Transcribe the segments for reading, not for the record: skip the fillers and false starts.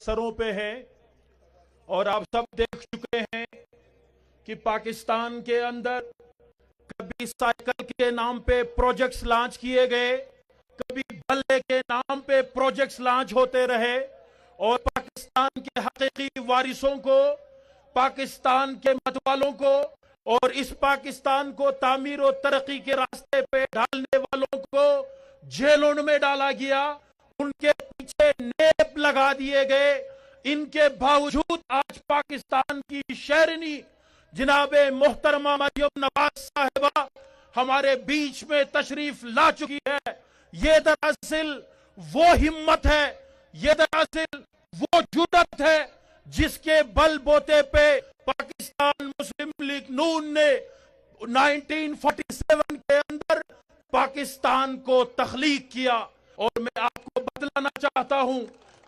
सरों पे है और आप सब देख चुके हैं कि पाकिस्तान के अंदर कभी साइकिल के नाम पे प्रोजेक्ट्स लॉन्च किए गए, कभी बल्ले के नाम पे प्रोजेक्ट्स लॉन्च होते रहे और पाकिस्तान के हकीकी वारिसों को, पाकिस्तान के मतवालों को और इस पाकिस्तान को तामीर और तरक्की के रास्ते पे डालने वालों को जेलों में डाला गया, उनके पीछे नेप लगा दिए गए। इनके बावजूद आज पाकिस्तान की शेरनी जनाबे मोहतरमा मरियम नवाज साहिबा हमारे बीच में तशरीफ ला चुकी है। ये दरअसल वो हिम्मत है, ये दरअसल वो जुर्रत है जिसके बलबूते पे पाकिस्तान मुस्लिम लीग नून ने 1947 के अंदर पाकिस्तान को तख्लीक किया। और मैं आपको बतलाना चाहता हूं,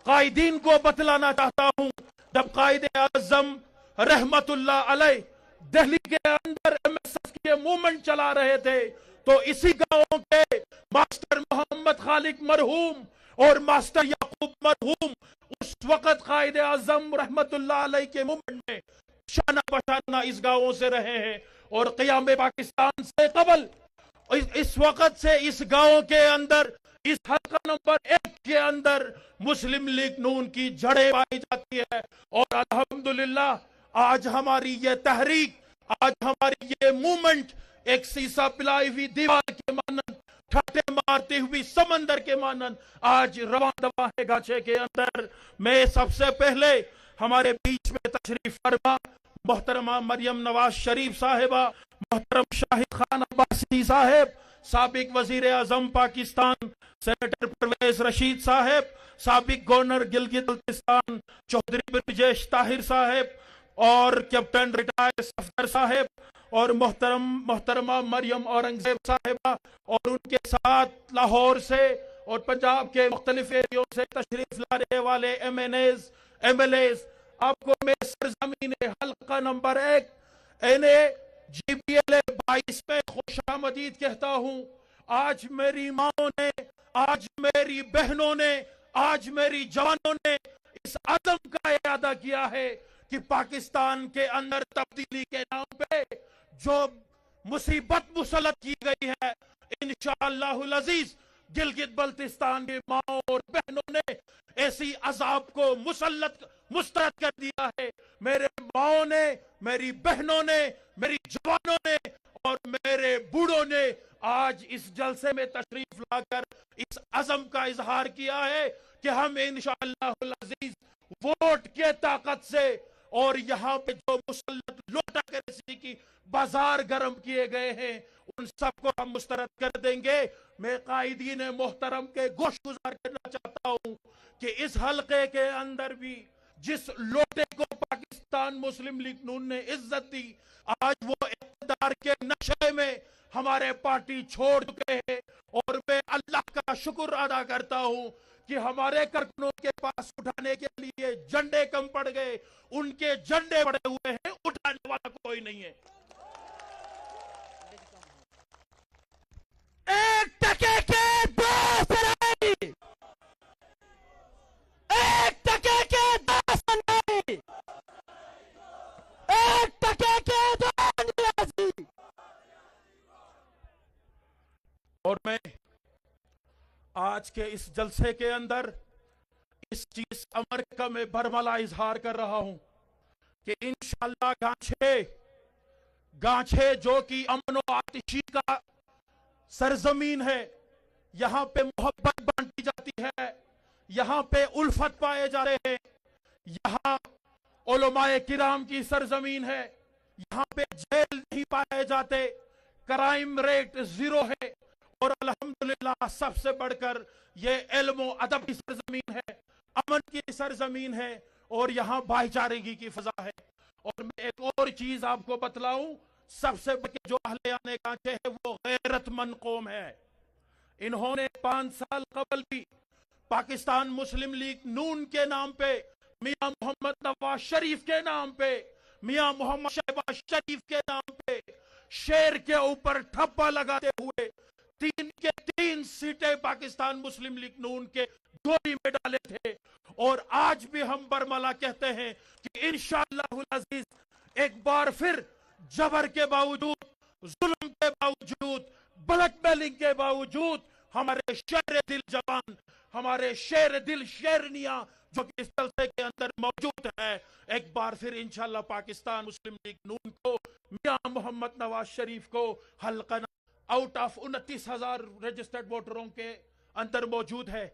कायदीन को बतलाना चाहता हूं, जब कायदे आजम रहमतुल्लाह अलैह दिल्ली के अंदर MSF के मूवमेंट चला रहे थे तो इसी गांवों के मास्टर मोहम्मद खालिक मरहूम और मास्टर याकूब मरहूम उस वक्त कायदे आजम रहमतुल्लाह अलैह के मूवमेंट में शाना बशाना इस गांवों से रहे हैं। और क़याम पाकिस्तान से कबल इस वक्त से इस गांव के अंदर, इस हल्का नंबर 1 के अंदर मुस्लिम लीग नून की जड़ें पाई जाती है। और अल्हम्दुलिल्लाह आज हमारी ये तहरीक, आज हमारी ये मूवमेंट एक सीसा पिलाई हुई दीवार के मानन, ठाटे मारती हुई समंदर के मानन आज रवा दवा है गाछे के अंदर। मैं सबसे पहले हमारे बीच में तशरीफ फरमा मोहतरमा मरियम नवाज शरीफ साहिबा, मोहतरम शाहिद खान अब्बासी साहिब, साबिक वजीर आजम पाकिस्तान सेनेटर परवेज रशीद साहिब, साबिक गवर्नर गिलगित बल्तिस्तान चौधरी ब्रजेश ताहिर साहिब और कैप्टन रिटायर्ड सफदर साहिब और मोहतरमा मरियम औरंगजेब साहिबा और उनके साथ लाहौर से और पंजाब के मुख्तलिफ एरियो से तशरीफ लाने वाले MNAs आपको मैं सरजमीन हल्का नंबर 1 GBLA 22 में खुशामदीद कहता हूं। आज मेरी माओं ने, आज मेरी बहनों ने, आज मेरी जवानों ने इस अज़म का इरादा किया है कि पाकिस्तान के अंदर तब्दीली के नाम पे जो मुसीबत मुसल्लत की गई है, इंशाअल्लाहुल अजीज गिलगित बल्तिस्तान की माओं और बहनों ने ऐसी अजाब को मुस्तरद कर दिया है। मेरे माओं ने, मेरी बहनों ने, मेरी जवानों ने और मेरे बूढ़ों ने आज इस जलसे में तशरीफ लाकर इस अज़म का इजहार किया है कि हम इंशाअल्लाहुल अजीज वोट के ताकत से और यहाँ पे जो मुसल्लत लोटा करेंसी की बाजार गर्म किए गए हैं उन सबको हम मुस्तरद कर देंगे। मैं कायदीन मोहतरम के गोश गुजार करना चाहता हूँ कि इस हलके के अंदर भी जिस लोटे को पाकिस्तान मुस्लिम लीग नून ने इज्जत दी, आज वो इक़्तिदार के नशे में हमारे पार्टी छोड़ चुके हैं। और मैं अल्लाह का शुक्र अदा करता हूँ कि हमारे कारकुनों के पास उठाने के लिए झंडे कम पड़ गए, उनके झंडे बड़े हुए हैं, उठाने वाला कोई नहीं है। एक टके के दो सराय, एक टके के दो सराय, एक टके के दो नियाज़ी। और मैं आज के इस जलसे के अंदर इस चीज अमर का मैं बरमला इजहार कर रहा हूं कि इंशाअल्लाह गांछे जो कि अमन और आतिशी का सरजमीन है, यहां पे मोहब्बत बांटी जाती है, यहां पे उल्फत पाए जा रहे हैं, यहां उलमाए किराम की सरजमीन है, यहां पे जेल नहीं पाए जाते, क्राइम रेट 0 है और अल्हम्दुलिल्लाह सबसे बढ़कर ये इल्म और अदब की सरजमीन है, अमन की सरजमीन है और यहाँ भाईचारेगी की फजा है। और मैं एक और चीज आपको बतलाऊं, सबसे बड़े जो अहले आने गांचे है वो गैरतमंद कौम है। इन्होंने 5 साल कबल भी पाकिस्तान मुस्लिम लीग नून के नाम पे, मियां मोहम्मद नवाज शरीफ के नाम पे, मियां मोहम्मद शहबाज शरीफ के नाम पे शेर के ऊपर ठप्पा लगाते हुए 3 सीटें पाकिस्तान मुस्लिम लीग नून के डोरी में डाले थे। और आज भी हम बरमला कहते हैं कि इंशाअल्लाहुल अजीज एक बार फिर जबर के बावजूद, जुल्म के बावजूद, ब्लैकमेलिंग के बावजूद हमारे शेर दिल जवान, हमारे शेर दिल शेरनियां जो कि इस जलसे के अंदर मौजूद है, एक बार फिर इंशाअल्लाह पाकिस्तान मुस्लिम लीग नून को, मियां मोहम्मद नवाज शरीफ को हल्का आउट ऑफ 29,000 रजिस्टर्ड वोटरों के अंदर मौजूद है।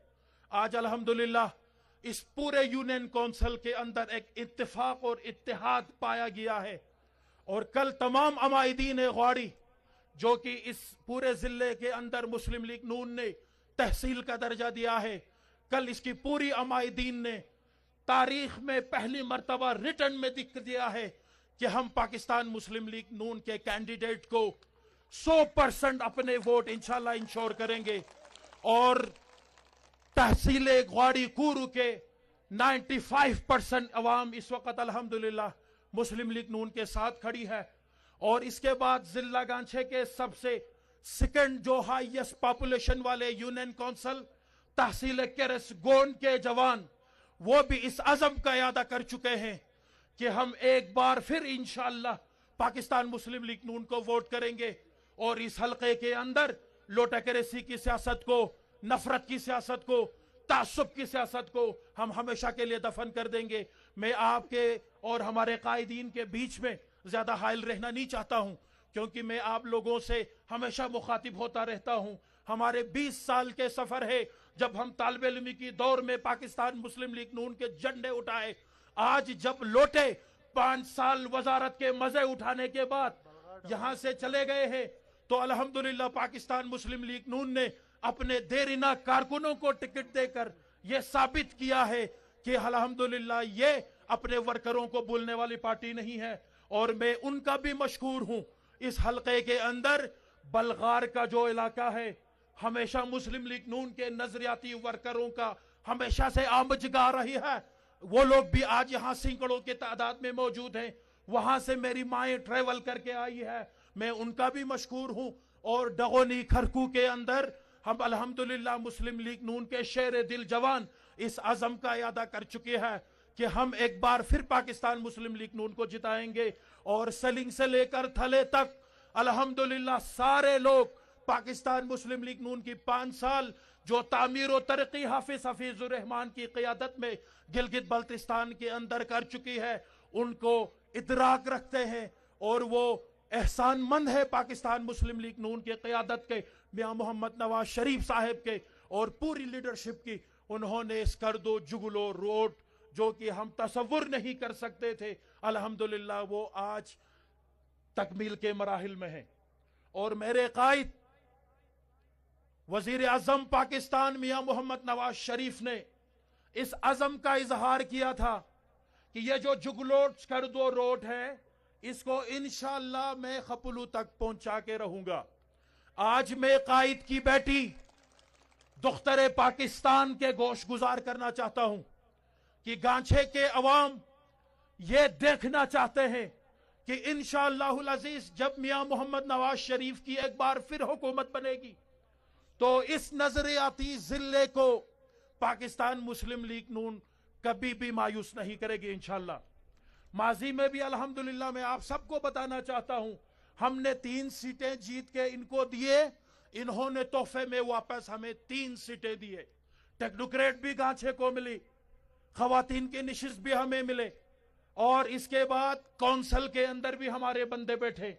आज अल्हम्दुलिल्लाह इस पूरे यूनियन काउंसिल के अंदर एक इत्तेफाक और इत्तेहाद पाया गया है। और कल तमाम अमायदीन गौड़ी जो कि इस पूरे जिले के अंदर मुस्लिम लीग नून ने तहसील का दर्जा दिया है, कल इसकी पूरी अमायदीन ने तारीख में पहली मर्तबा रिटर्न में लिख दिया है कि हम पाकिस्तान मुस्लिम लीग नून के कैंडिडेट को 100% अपने वोट इंशाल्लाह इंश्योर करेंगे। और तहसील ग्वाड़ी कूरू के 95% अवाम इस वक्त अल्हम्दुलिल्लाह मुस्लिम लीग नून के साथ खड़ी है। और इसके बाद जिला गांछे के सबसे सेकंड जो हाईएस्ट पॉपुलेशन वाले यूनियन काउंसिल तहसील केरस गोंड के जवान, वो भी इस अज़म का इरादा कर चुके हैं कि हम एक बार फिर इंशाअल्लाह पाकिस्तान मुस्लिम लीग नून को वोट करेंगे। और इस हलके के अंदर लोटाकेरेसी की सियासत को, नफरत की सियासत को, तासुब की सियासत को हम हमेशा के लिए दफन कर देंगे। मैं आपके और हमारे कायदीन के बीच में ज्यादा हाइल रहना नहीं चाहता हूं, क्योंकि मैं आप लोगों से हमेशा मुखातिब होता रहता हूं। हमारे 20 साल के सफर है जब हम तालिब इल्मी की दौर में पाकिस्तान मुस्लिम लीग नून के झंडे उठाए। आज जब लौटे 5 साल वजारत के मजे उठाने के बाद यहां से चले गए हैं, तो अल्हम्दुलिल्लाह पाकिस्तान मुस्लिम लीग नून ने अपने देरीना कारकुनों को टिकट देकर यह साबित किया है कि अल्हम्दुलिल्लाह ये अपने वर्करों को भूलने वाली पार्टी नहीं है। और मैं उनका भी मशकूर हूं। इस हलके के अंदर बलगार का जो इलाका है, हमेशा मुस्लिम लीग नून के नजरियाती वर्करों का हमेशा से आमजगा रही है। वो लोग भी आज यहाँ सैकड़ों की तादाद में मौजूद हैं। वहां से मेरी माएं ट्रेवल करके आई है, मैं उनका भी मशकूर हूं। और डगोनी खरकू के अंदर हम अल्हम्दुलिल्लाह मुस्लिम लीग नून के शेर दिल जवान इस अज़म का इरादा कर चुके हैं कि हम एक बार फिर पाकिस्तान मुस्लिम लीग नून को जिताएंगे। और सलिंग से लेकर थले तक अल्हम्दुलिल्लाह सारे लोग पाकिस्तान मुस्लिम लीग नून की 5 साल जो तामीर और तरक्की हाफिज हफीजुर रहमान की क़ियादत में गिलगित बल्तिस्तान के अंदर कर चुकी है, उनको इदराक रखते हैं। और वो एहसानमंद है पाकिस्तान मुस्लिम लीग नून की क़ियादत के, मियां मोहम्मद नवाज शरीफ साहब के और पूरी लीडरशिप की। उन्होंने इस करदो जुगलो रोड जो कि हम तसव्वुर नहीं कर सकते थे, अल्हम्दुलिल्लाह वो आज तकमील के मराहिल में है। और मेरे कायद वजीर आजम पाकिस्तान मियां मोहम्मद नवाज शरीफ ने इस अज़म का इजहार किया था कि ये जो जुगलोट करदो रोड है, इसको इंशाअल्लाह मैं खपुलू तक पहुंचा के रहूंगा। आज मैं कायद की बेटी दुख्तरे पाकिस्तान के गोश गुजार करना चाहता हूं कि गांछे के अवाम ये देखना चाहते हैं कि इंशाअल्लाहुल अजीज जब मियां मोहम्मद नवाज शरीफ की एक बार फिर हुकूमत बनेगी, तो इस नजरियाती जिले को पाकिस्तान मुस्लिम लीग नून कभी भी मायूस नहीं करेगी इंशाअल्लाह। माजी में भी अल्हम्दुलिल्लाह मैं आप सबको बताना चाहता हूं, हमने 3 सीटें जीत के इनको दिए, इन्होंने तोहफे में वापस हमें 3 सीटें दिए। टेक्नोक्रेट भी गांछे को मिली, खवातीन के निशिस्त भी हमें मिले, और इसके बाद काउंसिल के अंदर भी हमारे बंदे बैठे।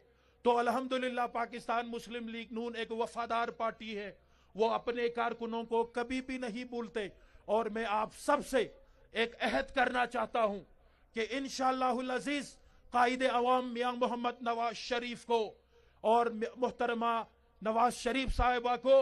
तो अल्हम्दुलिल्लाह पाकिस्तान मुस्लिम लीग नून एक वफादार पार्टी है, वो अपने कारकुनों को कभी भी नहीं भूलते। और मैं आप सबसे एक अहद करना चाहता हूं कि इंशाअल्लाहुल अजीज कायदे अवाम मियां मोहम्मद नवाज शरीफ को और मुहतरमा नवाज शरीफ साहिबा को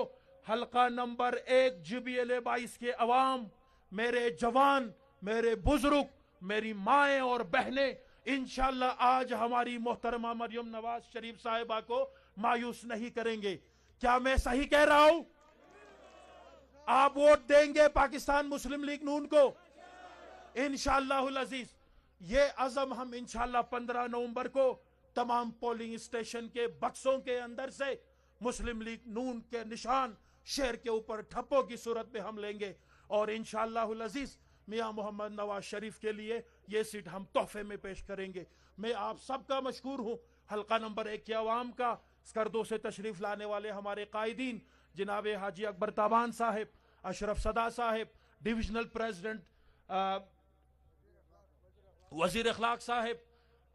हल्का नंबर 1 JBLA 22 के अवाम, मेरे जवान, मेरे बुजुर्ग, मेरी माएं और बहनें इंशाअल्लाह आज हमारी मोहतरमा मरियम नवाज शरीफ साहिबा को मायूस नहीं करेंगे। क्या मैं सही कह रहा हूं? आप वोट देंगे पाकिस्तान मुस्लिम लीग नून को इंशाअल्लाहुल अजीज। ये अज़म हम इंशाअल्लाह 15 नवंबर को तमाम पोलिंग स्टेशन के बक्सों के अंदर से मुस्लिम लीग नून के निशान शेर के ऊपर ठप्पों की सूरत में हम लेंगे। और इंशाअल्लाहुल अजीज मियां मोहम्मद नवाज शरीफ के लिए ये सीट हम तोहफे में पेश करेंगे। मैं आप सबका मशकूर हूँ, हल्का नंबर 1 के अवाम का, स्कर्दो से तशरीफ लाने वाले हमारे कायदीन जनाब हाजी अकबर ताबान साहिब, अशरफ सदा साहिब, डिविजनल प्रेसिडेंट वजीर अखलाक साहिब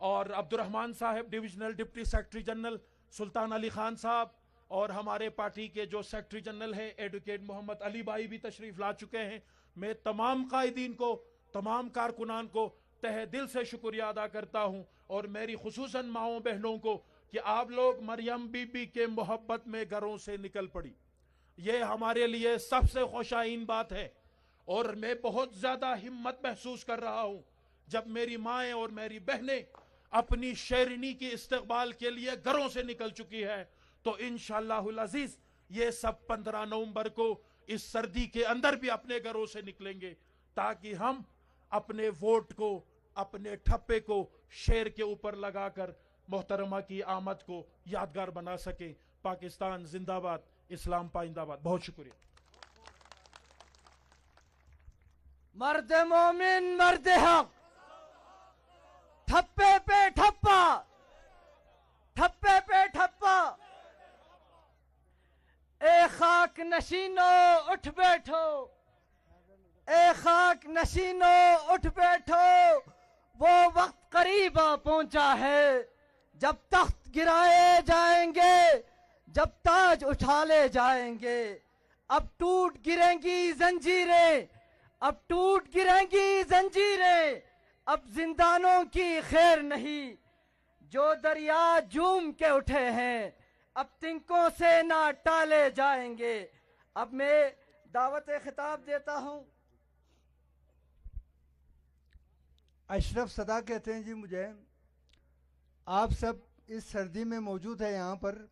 और अब्दुर्रहमान साहिब, divisional deputy secretary general Sultan Ali Khan साहब, और हमारे पार्टी के जो सेक्रेटरी जनरल हैं एडवोकेट मोहम्मद अली भाई भी तशरीफ ला चुके हैं। मैं तमाम कायदीन को, तमाम कारकुनान को तहे दिल से शुक्रिया अदा करता हूं, और मेरी खुसूसन माओ बहनों को कि आप लोग मरियम बीबी के मोहब्बत में घरों से निकल पड़ी। ये हमारे लिए सबसे खुशाइन बात है, और मैं बहुत ज्यादा हिम्मत महसूस कर रहा हूं जब मेरी माएँ और मेरी बहनें अपनी शेरनी की इस्तकबाल के लिए घरों से निकल चुकी है। तो इंशाअल्लाहुल अजीज ये सब 15 नवंबर को इस सर्दी के अंदर भी अपने घरों से निकलेंगे, ताकि हम अपने वोट को, अपने ठप्पे को शेर के ऊपर लगाकर मोहतरमा की आमद को यादगार बना सके। पाकिस्तान जिंदाबाद, इस्लाम पाइंदाबाद। बहुत शुक्रिया। मर्द मोमिन मर्द हक, ठप्पे पे ठप्पा, ठप्पे पे ठप्पा। ए खाक नशीनो उठ बैठो, ए खाक नशीनो उठ बैठो, वो वक्त करीब आ पहुंचा है जब तख्त गिराए जाएंगे, जब ताज उठा ले जाएंगे। अब टूट गिरेंगी जंजीरें, अब टूट गिरेंगी जंजीरें, अब जिंदानों की खैर नहीं, जो दरिया झूम के उठे हैं अब तिनकों से ना टाले जाएंगे। अब मैं दावत खिताब देता हूं। अशरफ सदा कहते हैं जी मुझे। आप सब इस सर्दी में मौजूद है यहाँ पर,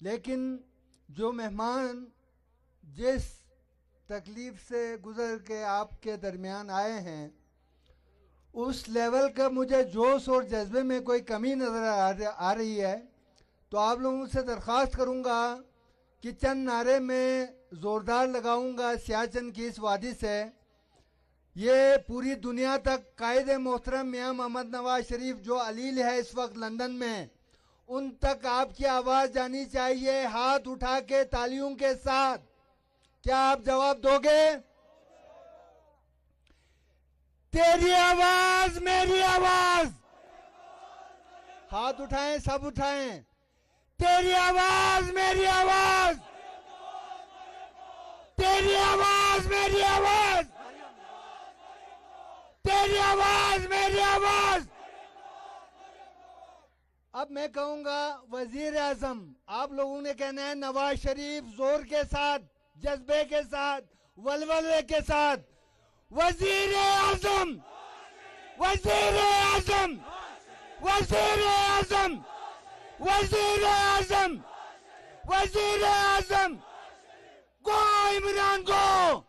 लेकिन जो मेहमान जिस तकलीफ से गुजर के आपके दरमियान आए हैं, उस लेवल का मुझे जोश और जज्बे में कोई कमी नज़र आ रही है। तो आप लोगों से दरख्वास्त करूँगा कि चंद नारे में ज़ोरदार लगाऊँगा सियाचन की इस वादी से। ये पूरी दुनिया तक कायदे मोहतरम मियां मोहम्मद नवाज शरीफ जो अलील है इस वक्त लंदन में, उन तक आपकी आवाज़ जानी चाहिए, हाथ उठा के तालियों के साथ। क्या आप जवाब दोगे? तेरी आवाज मेरी आवाज, हाथ उठाएं, सब उठाएं। तेरी आवाज मेरी आवाज, तेरी आवाज मेरी आवाज, तेरी आवाज मेरी आवाज। अब मैं कहूंगा वजीर आजम, आप लोगों ने कहना है नवाज शरीफ, जोर के साथ, जज्बे के साथ, वलवले के साथ। वजीर आजम, वजीर आजम, वजीर आजम, वजीर आजम, वजीर आजम। गो इमरान गो,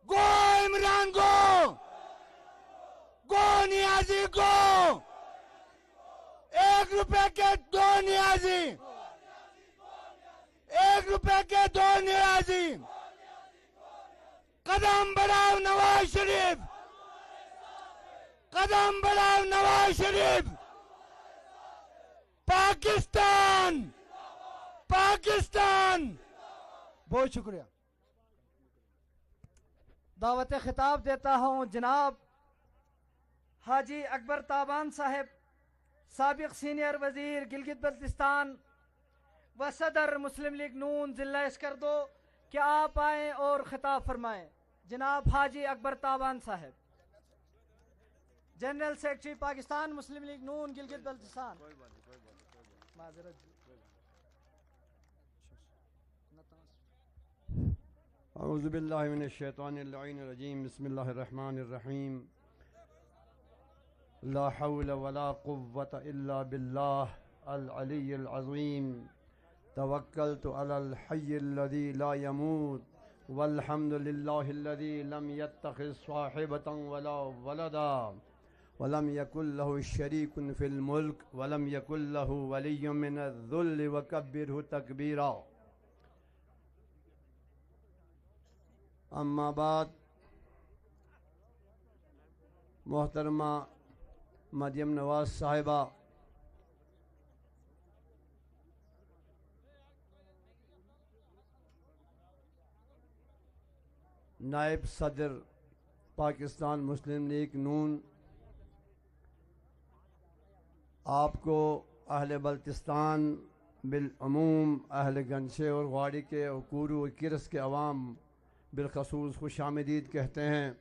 गो इमरान गो, गो नियाजी गो। 1 रुपए के 2 नियाजी, 1 रुपए के 2 नियाजी। कदम बढ़ाओ नवाज शरीफ, कदम बढ़ाओ नवाज शरीफ। पाकिस्तान, पाकिस्तान। बहुत शुक्रिया। दावत खिताब देता हूं जनाब हाजी अकबर ताबान साहब, साबिक सीनियर वजीर गिलगित बल्तिस्तान व सदर मुस्लिम लीग नून जिला स्कर्दो, क्या आप आए और खिताब फरमाएं। जनाब हाजी अकबर ताबान साहब, जनरल सेक्रेटरी पाकिस्तान मुस्लिम लीग नून गिलगित बल्तिस्तान। औज़ु बिल्लाहि मिनश शैतानिर रजीम, बिस्मिल्लाहिर रहमानिर रहीम। ला हौला वला कुव्वता इल्ला बिल्लाह अल अलीय्यिल अज़ीम। तवक्कलतु अलल हय्यिल लज़ी ला यमूत वल्हम्दुलिल्लाहिल्लज़ी लम यत्तखिज़ साहिबतन वला वलदा वलम यकुल लहु शरीकुन फिल मुल्क वलम यकुल लहु वलिय्युम मिनज़ ज़ुल्लि वकब्बिरहु तकबीरा। अम्मा बाद मोहतरमा मरियम नवाज साहिबा, नायब सदर पाकिस्तान मुस्लिम लीग नून, आपको अहले बल्तिस्तान बिलअमूम, अहले गंशे और गाड़ी के अकूरू और किरस के अवाम बिलखसूस खुश आमदीद कहते हैं।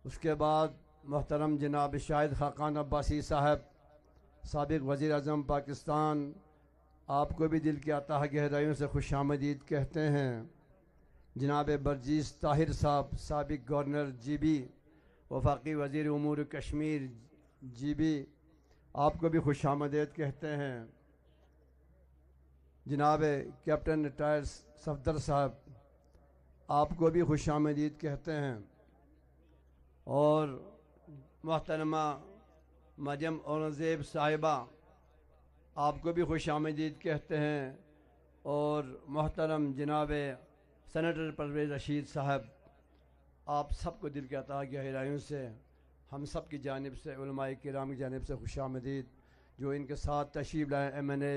उसके बाद मोहतरम जनाब शाहिद खाकान अब्बासी साहब, साबिक़ वज़ीर आज़म पाकिस्तान, आपको भी दिल की अताह गहराइयों से खुश आमदीद कहते हैं। जनाब बरजीस ताहिर साहब, साबिक़ गवर्नर GB, वफाकी वज़ीर उमूर कश्मीर GB, आपको भी खुश आमदीद कहते हैं। जनाब कैप्टन रिटायर्ड सफदर साहब, आपको भी खुश आमदीद कहते हैं। और मोहतरमा मरियम औरंगज़ेब साहिबा, आपको भी खुश आमदीद कहते हैं। और मोहतरम जनाब सेनेटर परवेज़ रशीद साहब, आप सबको दिल के अता गहराइयों से हम सब की जानिब से, उलमाए किराम की जानिब से खुश आमदीद। जो इनके साथ तशरीफ़ लाए MNA,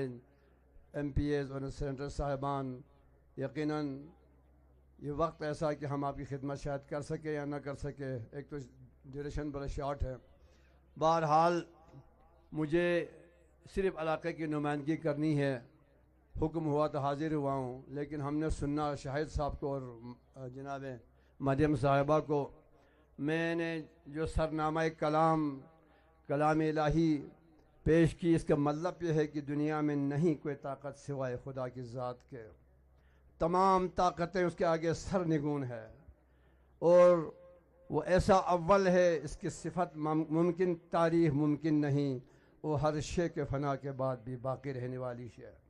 MPAs और सेनेटर साहिबान, यकीनन ये वक्त ऐसा कि हम आपकी खिदमत शायद कर सके या ना कर सके, एक तो ड्यूरेशन बड़ा शॉर्ट है। बहरहाल मुझे सिर्फ़ इलाक़े की नुमाइंदगी करनी है, हुक्म हुआ तो हाज़िर हुआ हूँ, लेकिन हमने सुनना शाहिद साहब को और जनाब मरियम साहिबा को। मैंने जो सरनामा कलाम कलाम इलाही पेश की, इसका मतलब यह है कि दुनिया में नहीं कोई ताकत सिवाय खुदा की ज़ात के, तमाम ताकतें उसके आगे सरनिगून है। और वो ऐसा अव्वल है, इसकी सिफत मुमकिन तारीफ़ मुमकिन नहीं, वो हर शे के फना के बाद भी बाकी रहने वाली शे है।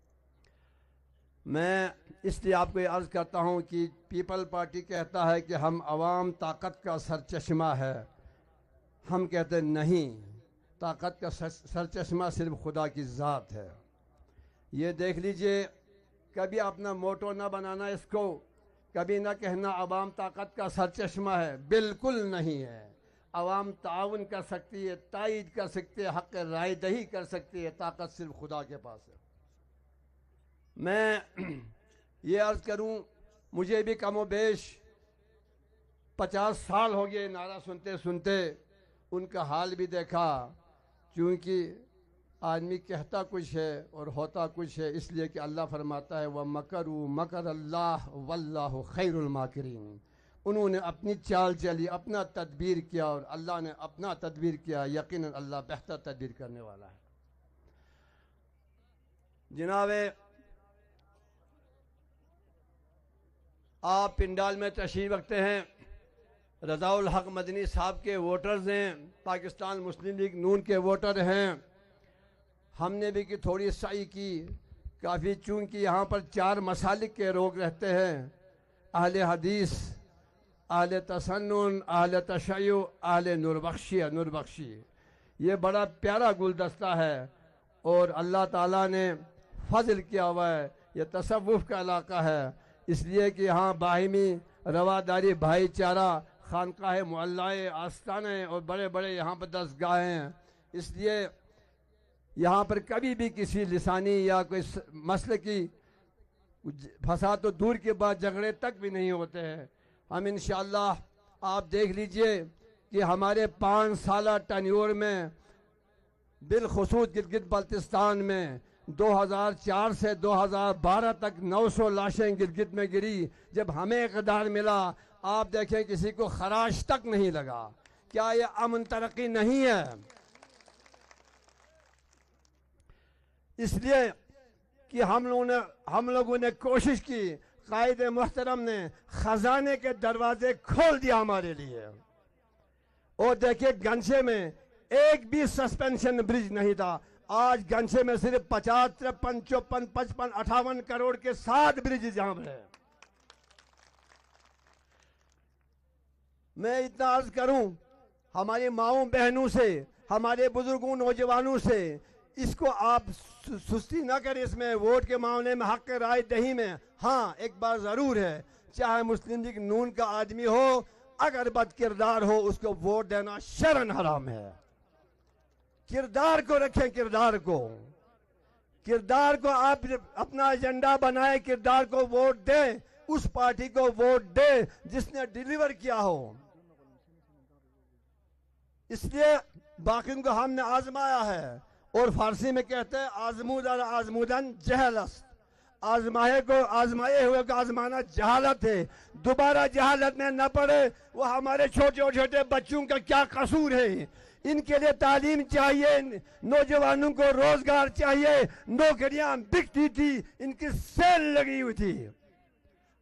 मैं इसलिए आपको ये अर्ज़ करता हूँ कि पीपल पार्टी कहता है कि हम आवाम ताकत का सरचश्मा है। हम कहते नहीं, ताकत का सरचश्मा सिर्फ खुदा की ज़ात है। ये देख लीजिए, कभी अपना मोटो ना बनाना इसको, कभी ना कहना आवाम ताकत का सरचश्मा है, बिल्कुल नहीं है। आवाम ताउन कर सकती है, तायीद कर सकती है, हक़ राय दही कर सकती है, ताकत सिर्फ खुदा के पास है। मैं ये अर्ज़ करूं, मुझे भी कमो बेश 50 साल हो गए नारा सुनते सुनते, उनका हाल भी देखा। क्योंकि आदमी कहता कुछ है और होता कुछ है, इसलिए कि अल्लाह फरमाता है व मकरू मकर अल्लाह वल्लाहु खैरुल माकिरीन। उन्होंने अपनी चाल चली, अपना तदबीर किया और अल्लाह ने अपना तदबीर किया। यकीनन अल्लाह बेहतर तदबीर करने वाला है। जनाबे, आप पिंडाल में तशरीफ़ रखते हैं, रज़ाउल हक मदनी साहब के वोटर्स हैं, पाकिस्तान मुस्लिम लीग नून के वोटर हैं। हमने भी कि थोड़ी सही की काफ़ी, चूँकि यहाँ पर 4 मसालिक के लोग रहते हैं, अहले हदीस, अहले तसन्नुन, अहले तशय्युअ, अहले नूरबख्शी। ये बड़ा प्यारा गुलदस्ता है और अल्लाह ताला ने फजल किया हुआ है। ये तसव्वुफ़ का इलाका है, इसलिए कि यहाँ बाहिमी रवादारी, भाईचारा, खानकाह मुअल्लाए, आस्ताने और बड़े बड़े यहाँ पर दरगाहें हैं। इसलिए यहाँ पर कभी भी किसी लिसानी या कोई मसले की फसाद तो दूर के बाद झगड़े तक भी नहीं होते हैं। हम इंशाअल्लाह आप देख लीजिए कि हमारे 5 साल टन्योर में बिलखुसूस गिलगित बल्तिस्तान में 2004 से 2012 तक 900 लाशें गिलगित में गिरी। जब हमें इक़्तिदार मिला, आप देखें किसी को खराश तक नहीं लगा। क्या ये अमन तरक्की नहीं है? इसलिए कि हम लोगों ने कोशिश की, कायद मुहतरम ने खजाने के दरवाजे खोल दिया हमारे लिए। और देखिए, गंशे में एक भी सस्पेंशन ब्रिज नहीं था। आज गंशे में सिर्फ 50, 53, 54, 55, 58 करोड़ के 7 ब्रिज यहाँ पर है। मैं इतना अर्ज करूं हमारी माओं बहनों से, हमारे बुजुर्गों नौजवानों से, इसको आप सुस्ती ना करें। इसमें वोट के मामले में, हक राय दही में, हाँ एक बार ज़रूर है चाहे मुस्लिम लीग नून का आदमी हो, अगर बद किरदार हो उसको वोट देना शरन हराम है। किरदार को रखें, किरदार को आप अपना एजेंडा बनाए, किरदार को वोट दें, उस पार्टी को वोट दें जिसने डिलीवर किया हो। इसलिए बाकी को हमने आजमाया है, और फारसी में कहते हैं आजमूदन जहलस, आजमाए हुए को आजमाना जहालत है। दोबारा जहालत में न पड़े, वो हमारे छोटे छोटे बच्चों का क्या कसूर है। इनके लिए तालीम चाहिए, नौजवानों को रोजगार चाहिए, नौकरियां बिकती थी, इनकी सेल लगी हुई थी।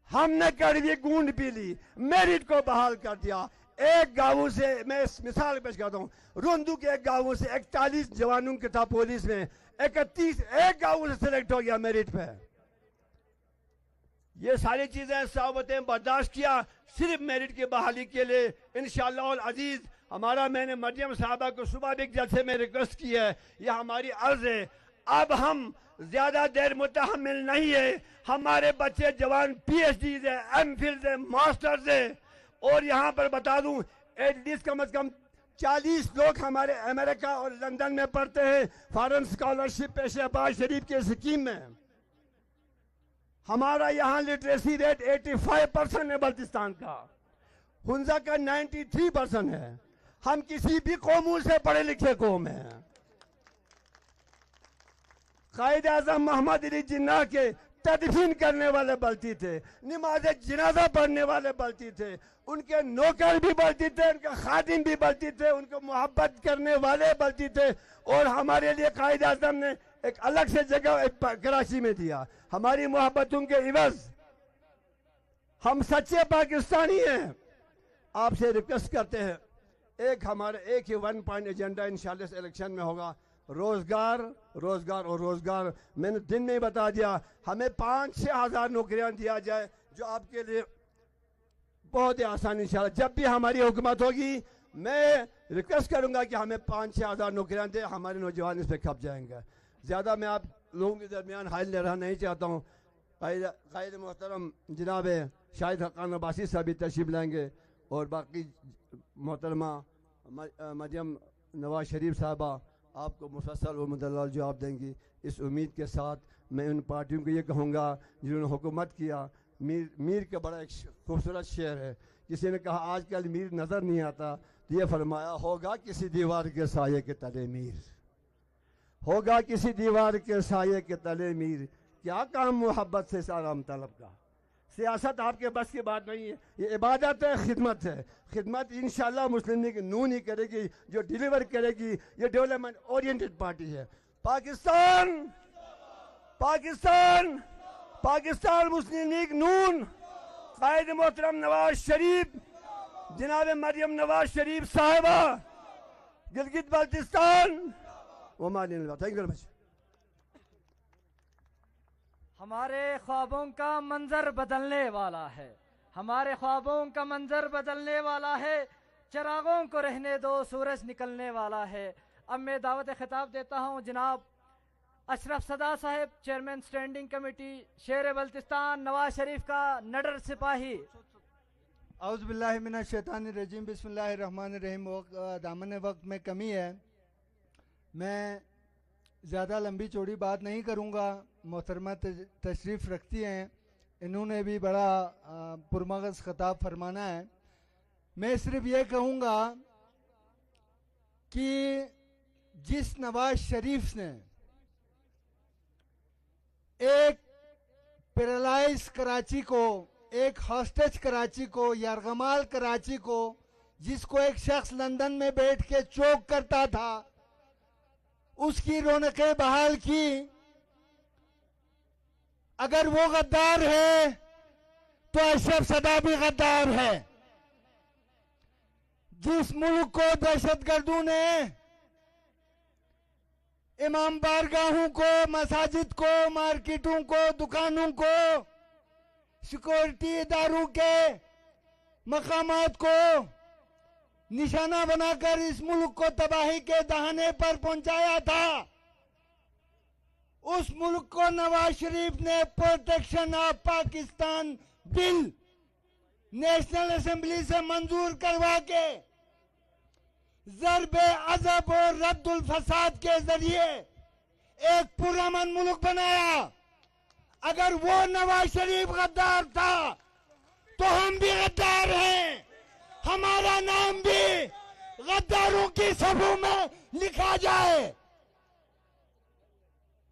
हमने कड़वी गूंद पी ली, मेरिट को बहाल कर दिया। एक गांव से मैं मिसाल पेश करता हूँ, रोंदू के एक गांव से 41 जवानों के था पुलिस में, 31 एक गांव से सिलेक्ट हो गया मेरिट पे। ये सारी चीजें सावतें बर्दाश्त किया सिर्फ मेरिट की बहाली के लिए। इंशाअल्लाह अजीज हमारा, मैंने मरियम साहबा को सुबह भी जलसे में रिक्वेस्ट की है, यह हमारी अर्ज है। अब हम ज्यादा देर मुतहम्मिल नहीं है। हमारे बच्चे जवान PhD है, MPhil है, मास्टर्स है, और यहाँ पर बता दूं एटलीस्ट कम से कम 40 लोग हमारे अमेरिका और लंदन में पढ़ते हैं फॉरेन स्कॉलरशिप पे शहबाज शरीफ के स्कीम में। हमारा यहाँ लिटरेसी रेट 85% है बल्तिस्तान का, हुंजा का 93% है। हम किसी भी कौमों से पढ़े लिखे कौम हैं। कायद आज़म मोहम्मद अली जिन्ना के तदफीन करने वाले बल्ती थे, नमाज जनाजा पढ़ने वाले बल्ती थे, उनके नौकर भी बल्ती थे, उनके खादिम भी बल्ती थे, उनको मोहब्बत करने वाले बल्ती थे। और हमारे लिए कायद आज़म ने एक अलग से जगह कराची में दिया। हमारी मोहब्बतों के इवज हम सच्चे पाकिस्तानी हैं। आपसे रिक्वेस्ट करते हैं, एक ही 1 पॉइंट एजेंडा इंशाल्लाह इस इलेक्शन में होगा, रोजगार रोजगार और रोजगार। मैंने दिन में ही बता दिया, हमें 5-6 हज़ार नौकरियां दिया जाए, जो आपके लिए बहुत ही आसान इंशाल्लाह। जब भी हमारी हुकूमत होगी, मैं रिक्वेस्ट करूंगा कि हमें 5-6 हज़ार नौकरियां दे, हमारे नौजवान इस पर खप जाएंगे। ज़्यादा मैं आप लोगों के दरमियान हाइल ले रहा नहीं चाहता हूँ। कायद मोहतरम जनाब शाहिद हक़ान अब्बासी साहब भी तशरीफ लाएंगे, और बाकी मोहतरमा मरियम नवाज शरीफ साहबा आपको मुफस्सल और मुदल्लल जवाब देंगी। इस उम्मीद के साथ मैं उन पार्टियों को ये कहूँगा जिन्होंने हुकूमत किया। मीर का बड़ा एक खूबसूरत शेर है, किसी ने कहा आजकल मीर नज़र नहीं आता, तो ये फरमाया होगा किसी दीवार के साये के तले मीर, होगा किसी दीवार के साये के तले मीर। क्या काम मोहब्बत से साराम तलब का। सियासत आपके बस की बात नहीं है, ये इबादत है, खिदमत है। खिदमत इंशाल्लाह मुस्लिम लीग नून ही करेगी, जो डिलीवर करेगी। ये डेवलपमेंट ओरिएंटेड पार्टी है। पाकिस्तान पाकिस्तान पाकिस्तान मुस्लिम लीग नून, कायद मोहतरम नवाज शरीफ, जनाब मरियम नवाज शरीफ साहिबा, Gilgit Baltistan. Thank you very much. हमारे ख्वाबों का मंजर बदलने वाला है, हमारे ख्वाबों का मंजर बदलने वाला है। चिरागों को रहने दो, सूरज निकलने वाला है। अब मैं दावत खिताब देता हूं जनाब अशरफ सदा साहब, चेयरमैन स्टैंडिंग कमेटी शेर बल्तिस्तान नवाज शरीफ का नडर सिपाही। औज़ बिल्लाहि मिनश शैतानिर रजीम, बिस्मिल्लाहिर रहमानिर रहीम। दामन वक्त में कमी है, मैं ज़्यादा लंबी चौड़ी बात नहीं करूँगा। मोहतरमा तशरीफ़ रखती हैं, इन्होंने भी बड़ा पुरमगज़ ख़िताब फरमाना है। मैं सिर्फ ये कहूँगा कि जिस नवाज शरीफ ने एक पैरालाइज कराची को, एक हॉस्टेज कराची को, यरगमाल कराची को, जिसको एक शख्स लंदन में बैठ के चौक करता था, उसकी रौनकें बहाल की। अगर वो गद्दार है तो अशरफ सदा भी गद्दार है। जिस मुल्क को दहशतगर्दों ने इमाम बारगाहों को, मसाजिद को, मार्केटों को, दुकानों को, सिक्योरिटी इदारों के मकामात को निशाना बनाकर इस मुल्क को तबाही के दहाने पर पहुंचाया था, उस मुल्क को नवाज शरीफ ने protection of Pakistan bill national assembly से मंजूर करवा के ज़रबे अज़ब और रद्दुल फसाद के जरिए एक पुरअमन मुल्क बनाया। अगर वो नवाज शरीफ गद्दार था तो हम भी गद्दार हैं, हमारा नाम भी गद्दारों की सफों में लिखा जाए।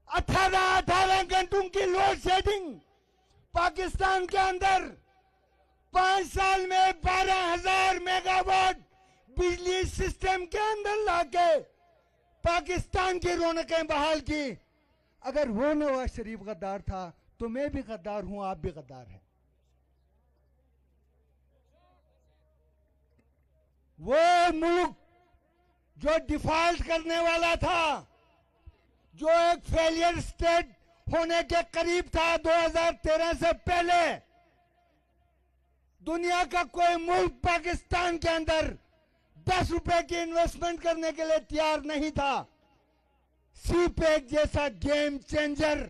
18 घंटों की लोड शेडिंग पाकिस्तान के अंदर 5 साल में 12,000 मेगावाट बिजली सिस्टम के अंदर लाके पाकिस्तान की रौनकें बहाल की। अगर वो नवाज शरीफ गद्दार था तो मैं भी गद्दार हूं, आप भी गद्दार हैं। वो मुल्क जो डिफॉल्ट करने वाला था, जो एक फेलियर स्टेट होने के करीब था 2013 से पहले, दुनिया का कोई मुल्क पाकिस्तान के अंदर 10 रुपए की इन्वेस्टमेंट करने के लिए तैयार नहीं था। सीपेक जैसा गेम चेंजर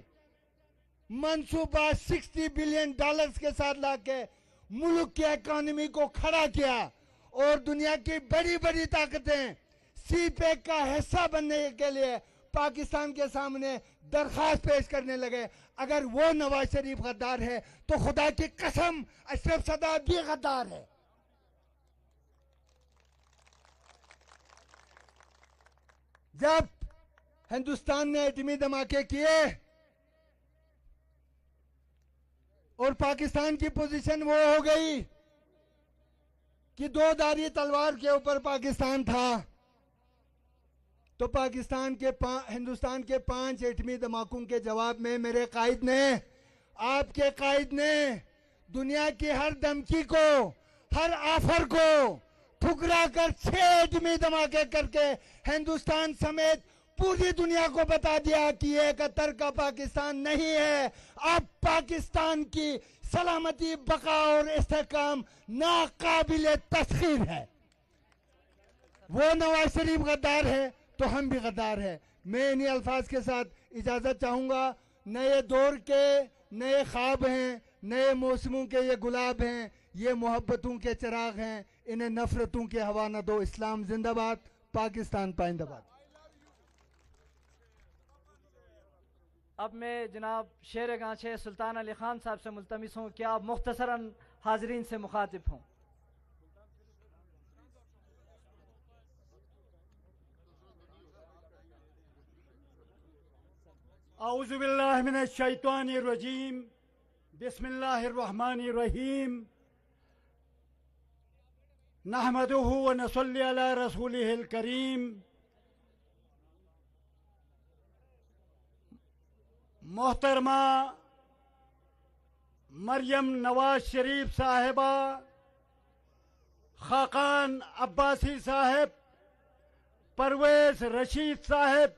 मंसूबा $60 बिलियन के साथ लाके मुल्क की इकोनॉमी को खड़ा किया और दुनिया की बड़ी बड़ी ताकतें सीपेक का हिस्सा बनने के लिए पाकिस्तान के सामने दरखास्त पेश करने लगे। अगर वो नवाज शरीफ गद्दार है तो खुदा की कसम अशरफ सदात भी गद्दार है। जब हिंदुस्तान ने एटमी धमाके किए और पाकिस्तान की पोजीशन वो हो गई कि दो धारी तलवार के ऊपर पाकिस्तान था, तो पाकिस्तान के हिंदुस्तान के 5 एटमी धमाकों के जवाब में मेरे कायद ने, आपके कायद ने दुनिया की हर धमकी को, हर ऑफर को ठुकरा कर 6 एटमी धमाके करके हिंदुस्तान समेत पूरी दुनिया को बता दिया कि ये कतर का पाकिस्तान नहीं है। अब पाकिस्तान की सलामती, बका और इस्तेहकाम नाकाबिले तस्खीर है। वो नवाज शरीफ गद्दार है तो हम भी गद्दार है। मैं इन्हीं अल्फाज के साथ इजाजत चाहूंगा। नए दौर के नए ख्वाब हैं, नए मौसमों के ये गुलाब हैं, ये मोहब्बतों के चिराग हैं, इन्हें नफरतों की हवा न दो। इस्लाम जिंदाबाद, पाकिस्तान पाइंदाबाद। अब मैं जनाब शेर गांचे सुल्तान अली खान साहब से मुल्तमिस हूँ कि आप मुख्तसरन हाजरीन से मुखातिब हों। औज़ु बिल्लाहि मिनश शैतानिर रजीम, बिस्मिल्लाहिर रहमानिर रहीम, नहमदुहु व नसल्ली अला रसूलिहिल करीम। मोहतरमा मरियम नवाज शरीफ साहिबा, खाकान अब्बासी साहब, परवेज रशीद साहब,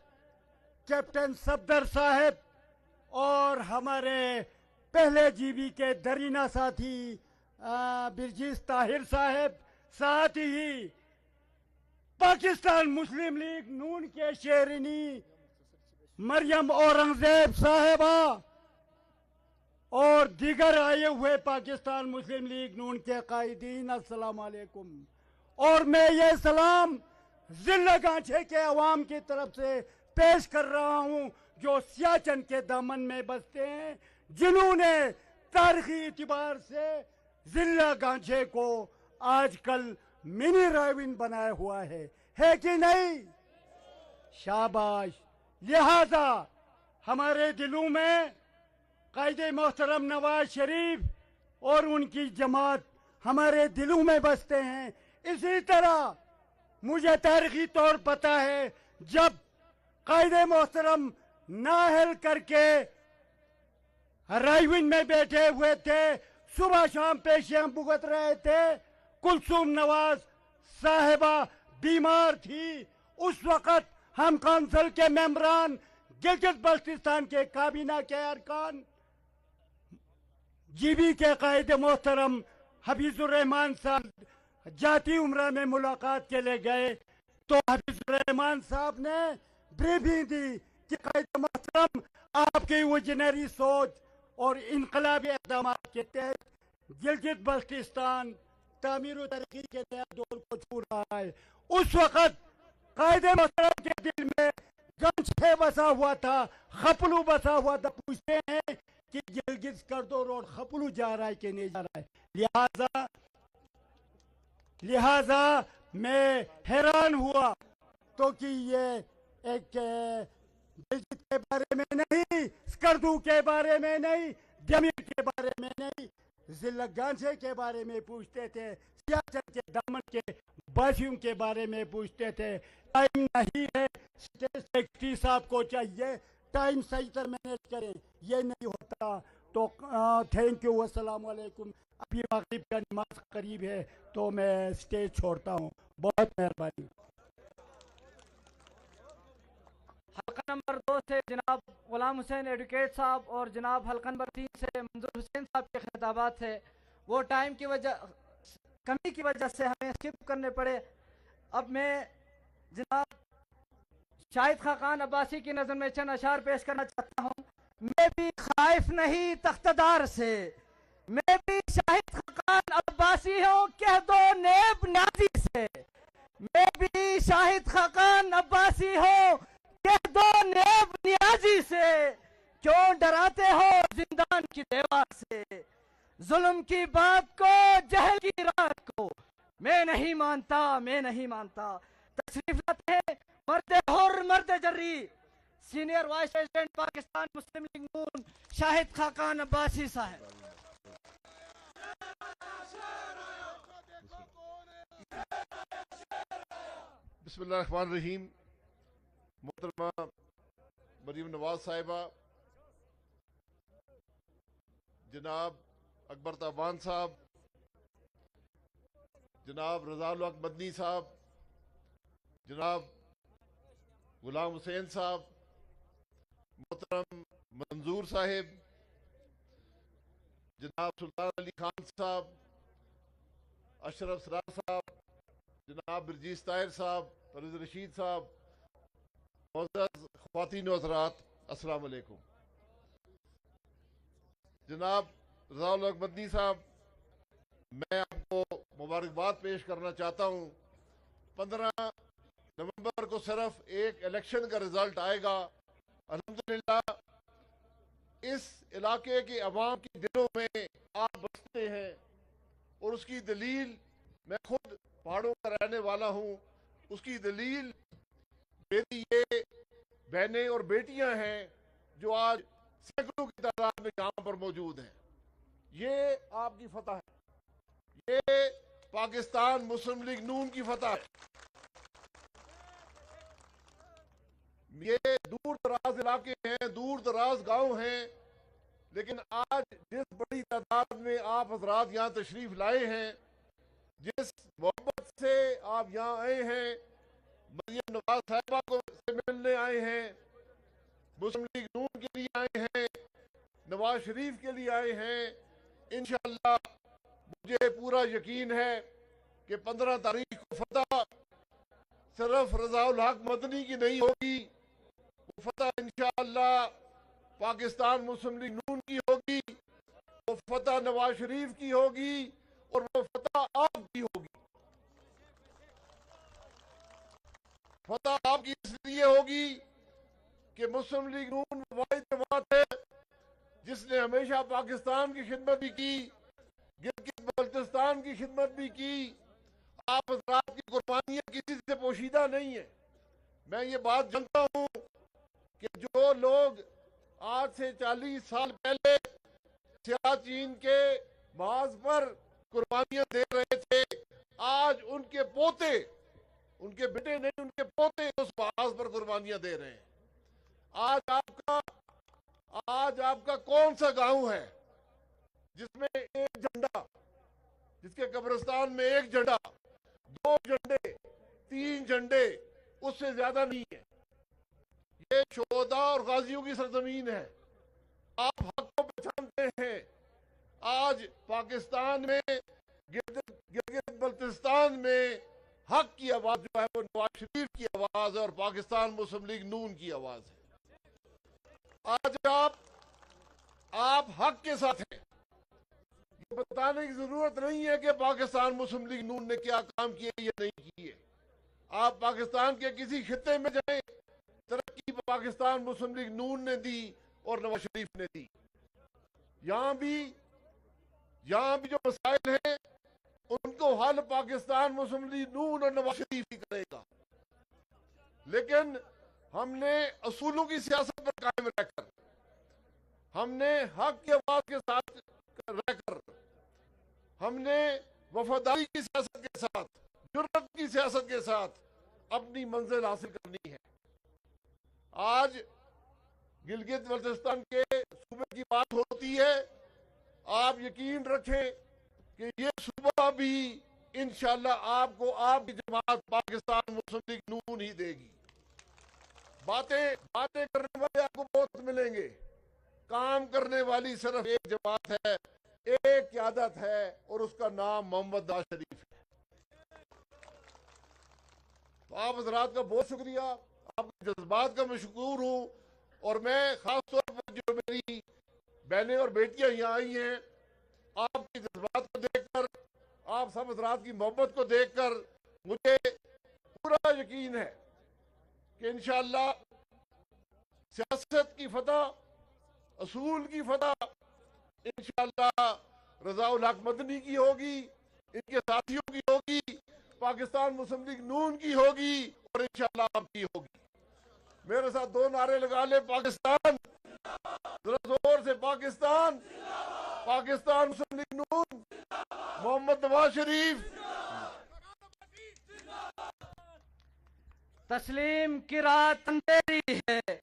कैप्टन सफदर साहब और हमारे पहले जीबी के दरीना साथी बिरजीज ताहिर साहब, साथ ही पाकिस्तान मुस्लिम लीग नून के शेरनी मरियम औरंगजेब साहिबा और दीगर आए हुए पाकिस्तान मुस्लिम लीग नून के कायदीन, अस्सलाम वालेकुम। और मैं ये सलाम जिला गांचे के अवाम की तरफ से पेश कर रहा हूं जो सियाचन के दामन में बसते हैं, जिन्होंने तारीखी एतबार से जिला गांचे को आजकल मिनी रायविन बनाया हुआ है कि नहीं? शाबाश। लिहाजा हमारे दिलों में कायदे मोहतरम नवाज शरीफ और उनकी जमात हमारे दिलों में बसते हैं। इसी तरह मुझे तारीखी तौर पता है जब कायदे मोहतरम नाहल करके रायविन में बैठे हुए थे, सुबह शाम पेशियां भुगत रहे थे, कुलसूम नवाज साहिबा बीमार थी। उस वक्त हम काउंसिल के मेंबरान, गिलगित बल्तिस्तान के काबीना के अरकान, जीबी के कायदे मोहतरम हफीजुर रहमान साहब जाती उम्रा में मुलाकात के लिए गए तो हफीजुर रहमान साहब ने ब्रीफिंग दी कि कायदे मोहतरम आपकी विजनरी सोच और इनकलाबी इक़दाम के तहत गिलगित बल्तिस्तान तामीर व तरक्की के नया दौर को छू रहा है। उस वक्त कायदे मोहतरम के दिल में गंज बसा हुआ था, खपलू बसा हुआ था। पूछते हैं कि गिलगित कर दो रोड, खपलू जा रहा है कि नहीं जा रहा है। लिहाजा मैं हैरान हुआ तो कि ये एक गिलगित के बारे में नहीं, स्कर्दू के बारे में नहीं, जमीर के बारे में नहीं, जिला गांजे के बारे में पूछते थे, सियासत के दामन के बाशियों के बारे में पूछते थे। टाइम नहीं है, स्टेट सेक्रेटरी साहब को चाहिए टाइम सही तरह मैनेज करें, ये नहीं होता। तो थैंक यू, अस्सलाम वालेकुम। अभी मगरिब का नमाज करीब है तो मैं स्टेज छोड़ता हूँ, बहुत मेहरबानी। हल्का नंबर 2 से जनाब गुलाम हुसैन एडवोकेट साहब और जनाब हल्का नंबर 3 से मंजूर हुसैन साहब के खिताबात है, वो टाइम की वजह कमी की वजह से हमें स्किप करने पड़े। अब मैं जनाब शाहिद खान अब्बासी की नज़र में चंद अशार पेश करना चाहता हूँ। मैं भी खाइफ नहीं तख्तदार से, मैं भी शाहिद खान अब्बासी हूँ, कह दो नेब नाजी से। मैं भी शाहिद खान अब्बासी हूँ, कह दो नेब नियाजी से। क्यों डराते हो जिंदान की दीवार से, जुल्म की बात को, जहल की रात को। मैं नहीं मानता, मैं नहीं मानता। तशरीफ लाते हैं मर्द हुर मर्द जर्री, सीनियर वाइस प्रेसिडेंट पाकिस्तान मुस्लिम लीग नून शाहिद खान अब्बासी साहब। बिस्मिल्लाहिर्रहमानिर्रहीम। मोहतरमा मरीम नवाज साहिबा, जनाब अकबर ताबान साहब, जनाब रज़ाउल हक मदनी साहब, जनाब गुलाम हुसैन साहब, मोहतरम मंजूर साहिब, जनाब सुल्तान अली खान साहब, अशरफ सरार साहब, जनाब बिरजीस ताहिर साहब, परवेज रशीद साहब, मुअज़्ज़ज़ ख़वातीन व हज़रात, अस्सलाम वालेकुम। जनाब रज़ाउल हक मदनी साहब, मैं आपको मुबारकबाद पेश करना चाहता हूँ। 15 नवंबर को सिर्फ एक इलेक्शन का रिजल्ट आएगा। अल्हम्दुलिल्लाह इस इलाके के अवाम के दिलों में आप बसते हैं और उसकी दलील, मैं खुद पहाड़ों का रहने वाला हूँ, उसकी दलील मेरी ये बहनें और बेटियां हैं जो आज सैकड़ों की तादाद में यहाँ पर मौजूद हैं। ये आपकी फतह है, ये पाकिस्तान मुस्लिम लीग नून की फतह है। ये दूर दराज इलाके हैं, दूर दराज गांव हैं, लेकिन आज जिस बड़ी तादाद में आप हजरात यहाँ तशरीफ लाए हैं, जिस मोहब्बत से आप यहाँ आए हैं, मरियम नवाज साहिबा को से मिलने आए हैं, मुस्लिम लीग नून के लिए आए हैं, नवाज शरीफ के लिए आए हैं, इंशाअल्लाह मुझे पूरा यकीन है कि 15 तारीख को फतह सिर्फ रज़ाउल हक मदनी की नहीं होगी, वो फतह इंशाअल्लाह पाकिस्तान मुस्लिम लीग नून की होगी, वो फतह नवाज शरीफ की होगी और वो फतह आपकी होगी। फतह आपकी इसलिए होगी कि मुस्लिम लीग नून वाहिद जमात है जिसने हमेशा पाकिस्तान की खिदमत भी की, गिलगित बल्तिस्तान की खिदमत भी की। आप हज़रात की कुर्बानियां किसी से पोशीदा नहीं है। मैं ये बात जानता हूँ कि जो लोग आज से 40 साल पहले सियाचिन के बाज पर कुर्बानियां दे रहे थे, आज उनके पोते, उनके बेटे नहीं, उनके पोते उस बाज पर कुर्बानियां दे रहे हैं। आज आपका कौन सा गांव है जिसमें एक झंडा, जिसके कब्रिस्तान में एक झंडा, 2 झंडे, 3 झंडे, उससे ज्यादा नहीं है। ये शोहदा और गाजियों की सरजमीन है। आप हक को पहचानते हैं। आज पाकिस्तान में गिलगित बल्तिस्तान में हक की आवाज जो है वो नवाज शरीफ की आवाज है और पाकिस्तान मुस्लिम लीग नून की आवाज है। आज आप हक के साथ हैं। बताने की जरूरत नहीं है कि पाकिस्तान मुस्लिम लीग नून ने क्या काम किए या नहीं किए। आप पाकिस्तान के किसी खित्ते में जाएं, तरक्की पाकिस्तान मुस्लिम लीग नून ने दी और नवाज शरीफ ने दी। यहाँ भी जो मसाइल हैं उनको हल पाकिस्तान मुस्लिम लीग नून और नवाज शरीफ ही करेगा। लेकिन हमने असूलों की सियासत पर कायम रहकर, हमने हक की आवाज के साथ रहकर, हमने वफादारी की सियासत के साथ, जुर्रत की सियासत के साथ अपनी मंजिल हासिल करनी है। आज गिलगित बल्तिस्तान के सूबे की बात होती है, आप यकीन रखें कि ये सूबा भी इंशाअल्लाह आपको आपकी जमात पाकिस्तान मुस्लिम लीग नून ही देगी। बातें करने वाले आपको बहुत मिलेंगे, काम करने वाली सिर्फ एक जमात है, एक क़यादत है और उसका नाम मोहम्मद नवाज शरीफ है। तो आप हजरात का बहुत शुक्रिया, आपके जज्बात का मैं मशकूर हूँ। और मैं खास तौर पर जो मेरी बहनें और बेटियां यहाँ आई हैं, आपके जज्बात को देखकर, आप सब हजरात की मोहब्बत को देखकर मुझे पूरा यकीन है कि इंशाअल्लाह सियासत की फतह, असूल की फतह इंशाअल्लाह रज़ाउल हक मदनी की होगी, इनके साथियों की होगी, पाकिस्तान मुस्लिम लीग नून की होगी और इंशाअल्लाह आपकी होगी। मेरे साथ दो नारे लगा ले, पाकिस्तान, जरा जोर से, पाकिस्तान, पाकिस्तान मुस्लिम लीग नून, मोहम्मद नवाज शरीफ। तस्लीम की रात अंधेरी है,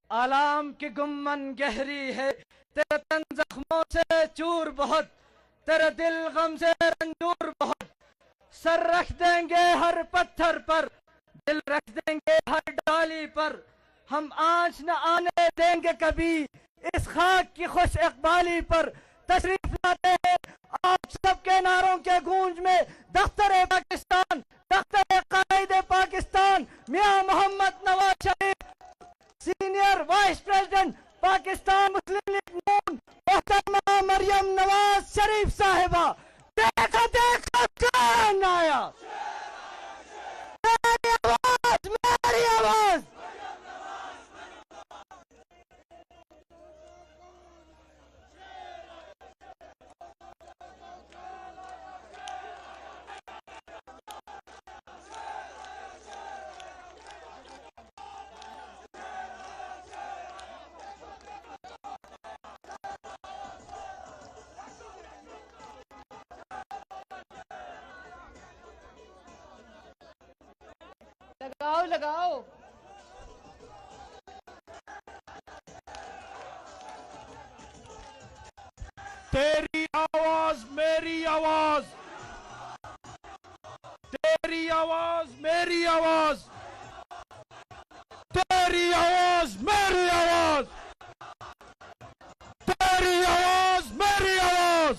आलाम की गुम्मन गहरी है, तेरे तन जख्मों से चूर बहुत, तेरे दिल गम से रंजूर बहुत। सर रख देंगे हर पत्थर पर, दिल रख देंगे हर डाली पर, हम आंच न आने देंगे कभी इस खाक की खुश इकबाली पर। तशरीफ लाते हैं आप सबके नारों के गूंज में दफ्तर पाकिस्तान, दफ्तर कायद पाकिस्तान, मियां Mohammad Nawaz Sharif, senior vice president Pakistan मुस्लिम लीग नून, मोहतरमा मरियम नवाज शरीफ साहिबा। देखो देखो कौन आया, मेरी आवाज, मेरी आवाज। लगाओ लगाओ। तेरी आवाज मेरी आवाज, तेरी आवाज मेरी आवाज, तेरी आवाज मेरी आवाज, तेरी आवाज मेरी आवाज।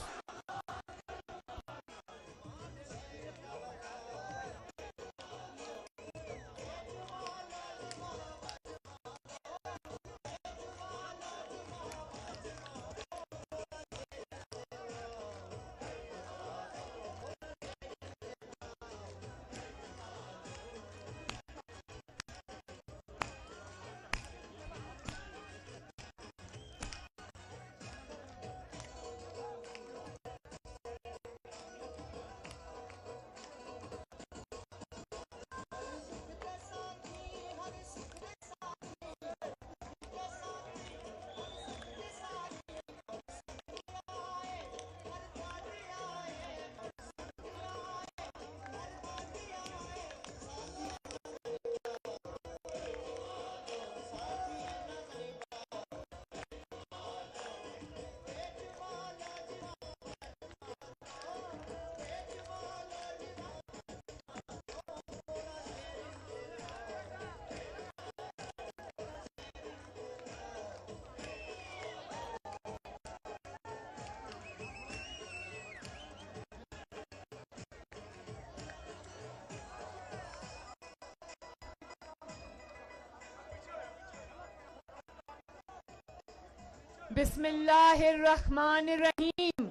बिस्मिल्लाहिर्रहमानिर्रहीम।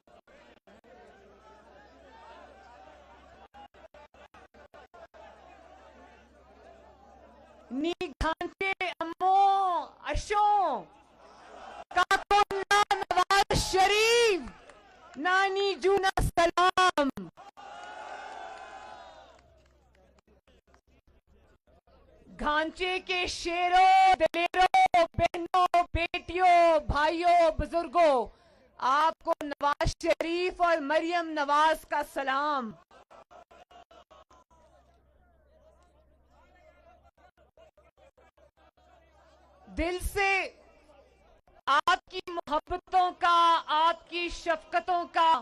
नी घांचे अम्मो अशों काको ना नवाज शरीफ नानी जूना सलाम। घांचे के शेरों दलेरों बहनों बेटियों भाइयों बुजुर्गों, आपको नवाज शरीफ और मरियम नवाज का सलाम। दिल से आपकी मोहब्बतों का, आपकी शफकतों का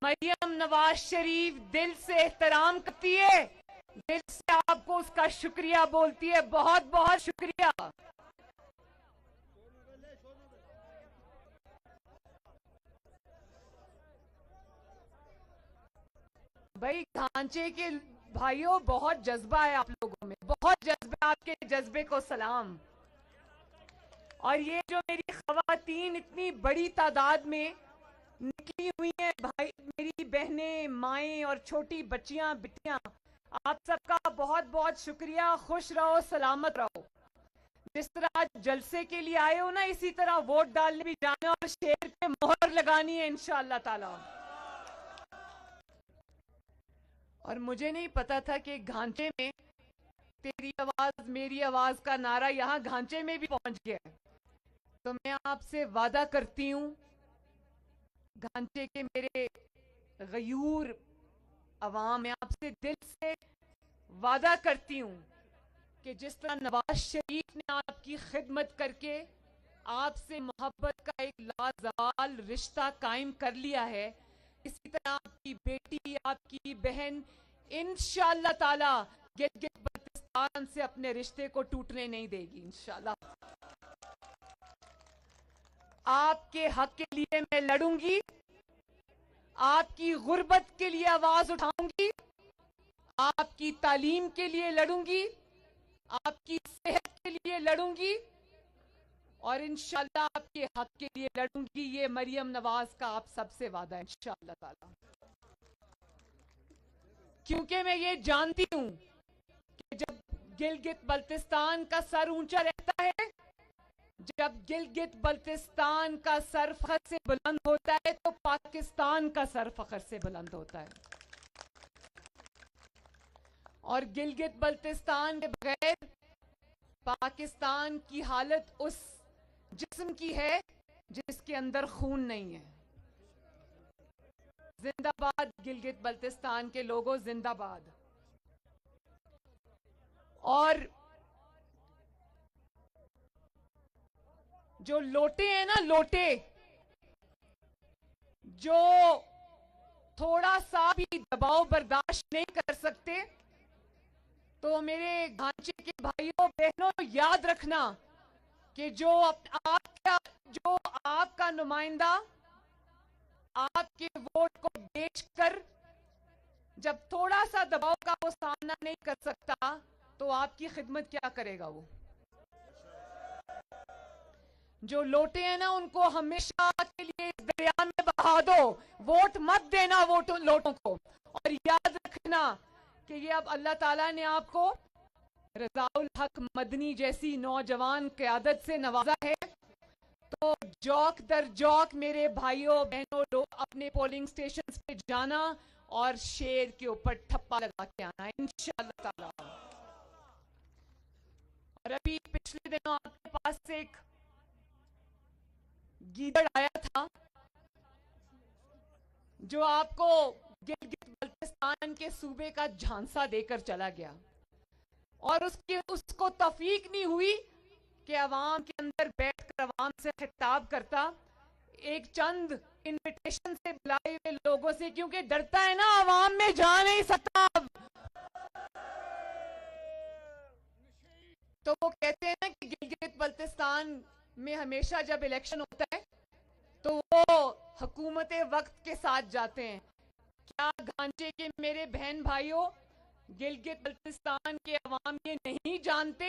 मरियम नवाज शरीफ दिल से एहतराम करती है, दिल से आपको उसका शुक्रिया बोलती है। बहुत बहुत शुक्रिया। भाई घांचे के भाइयों, बहुत जज्बा है आप लोगों में, बहुत जज्बा। आपके जज्बे को सलाम। और ये जो मेरी खवातीन इतनी बड़ी तादाद में निकली हुई हैं, भाई मेरी बहनें, माएं और छोटी बच्चियां बिटियां, आप सबका बहुत बहुत शुक्रिया। खुश रहो, सलामत रहो। जिस तरह आज जलसे के लिए आए हो ना, इसी तरह वोट डालने भी जाना और शेर पे मोहर लगानी है इंशाअल्लाह ताला। और मुझे नहीं पता था कि घांचे में तेरी आवाज मेरी आवाज का नारा यहां घांचे में भी पहुंच गया है। तो मैं आपसे वादा करती हूं, घांचे के मेरे गयूर अवाम, मैं आपसे दिल से वादा करती हूं कि जिस तरह नवाज शरीफ ने आपकी खिदमत करके आपसे मोहब्बत का एक लाजवाल रिश्ता कायम कर लिया है, इसी तरह आपकी बेटी, आपकी बहन इंशाअल्लाह ताला गिलगित बल्तिस्तान से अपने रिश्ते को टूटने नहीं देगी इंशाअल्लाह। आपके हक के लिए मैं लड़ूंगी, आपकी गुर्बत के लिए आवाज उठाऊंगी, आपकी तालीम के लिए लड़ूंगी, आपकी सेहत के लिए लड़ूंगी और इंशाअल्लाह आपके हक के लिए लड़ूंगी। ये मरियम नवाज का आप सबसे वादा है इंशाअल्लाह ताला। क्योंकि मैं ये जानती हूं कि जब गिलगित बल्तिस्तान का सर ऊंचा रहता है, जब गिलगित बल्तिस्तान का सर फख्र से बुलंद होता है, तो पाकिस्तान का सर फख्र से बुलंद होता है। और गिलगित बल्तिस्तान के बगैर पाकिस्तान की हालत उस जिस्म की है जिसके अंदर खून नहीं है। जिंदाबाद गिलगित बल्तिस्तान के लोगों, जिंदाबाद। और जो लोटे हैं ना, लोटे जो थोड़ा सा भी दबाव बर्दाश्त नहीं कर सकते, तो मेरे घांचे के भाइयों बहनों याद रखना कि जो आपका नुमाइंदा आपके वोट को बेचकर जब थोड़ा सा दबाव का वो सामना नहीं कर सकता, तो आपकी खिदमत क्या करेगा वो? जो लोटे हैं ना, उनको हमेशा के लिए इस दरिया में बहा दो, वोट मत देना लोटों को। और याद रखना कि ये अब अल्लाह ताला ने आपको रज़ाउल हक मदनी जैसी नौजवान क़यादत से नवाजा है। तो जौक दर जौक मेरे भाइयों बहनों लोग अपने पोलिंग स्टेशन पे जाना और शेर के ऊपर ठप्पा लगा के आना इंशाअल्लाह ताला। और अभी पिछले दिनों आपके पास से एक गीदड़ आया था जो आपको गिलगित बल्तिस्तान के सूबे का झांसा देकर चला गया, और उसको तौफीक नहीं हुई कि अवाम के अंदर बैठकर अवाम से खिताब करता, एक चंद इनविटेशन से बुलाए हुए लोगों से, क्योंकि डरता है ना, अवाम में जा नहीं सकता। तो वो कहते हैं ना कि गिलगित बल्तिस्तान में हमेशा जब इलेक्शन होता है तो वो हुकूमत वक्त के साथ जाते हैं। क्या घांचे के मेरे बहन भाइयों, गिलगित बल्तिस्तान के अवाम ये नहीं जानते?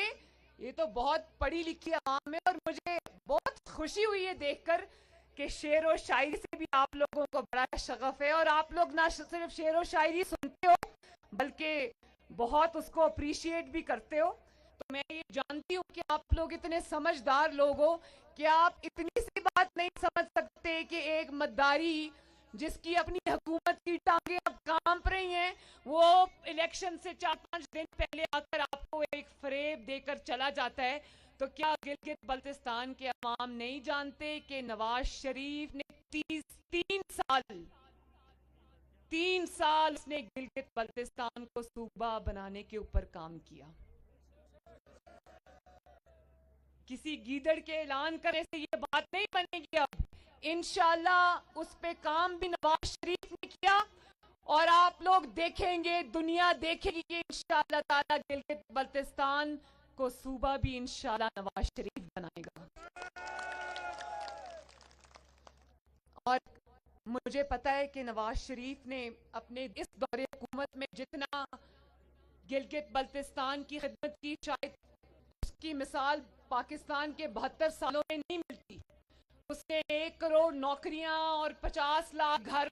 ये तो बहुत पढ़ी लिखी अवाम है, और मुझे बहुत खुशी हुई है देखकर कि शेर और शायरी से भी आप लोगों को बड़ा शगफ है, और आप लोग ना सिर्फ शेर और शायरी सुनते हो बल्कि बहुत उसको अप्रिशिएट भी करते हो। जानती हूँ कि आप लोग इतने समझदार लोग हो कि आप इतनी सी बात नहीं समझ सकते कि एक मद्दारी जिसकी अपनी हुकूमत की टांगे अब कांप रही हैं, वो इलेक्शन से 4-5 दिन पहले आकर आपको एक फरेब देकर चला जाता है। तो क्या गिलगित बल्तिस्तान के अवाम नहीं जानते कि नवाज शरीफ ने 3 साल उसने गिलगित बल्तिस्तान को सूबा बनाने के ऊपर काम किया। किसी गीदड़ के ऐलान करने से ये बात नहीं बनेगी। अब इंशाल्लाह उस पे काम भी नवाज शरीफ ने किया और आप लोग देखेंगे, दुनिया देखेगी कि इंशाल्लाह ताला गिलगित बल्तिस्तान को सूबा भी इंशाल्लाह नवाज शरीफ बनाएगा। और मुझे पता है कि नवाज शरीफ ने अपने इस दौरे हुकूमत में जितना गिलगित बल्तिस्तान की खिदमत की, शायद उसकी मिसाल पाकिस्तान के 72 सालों में नहीं मिलती। उसने 1 करोड़ नौकरियां और 50 लाख घर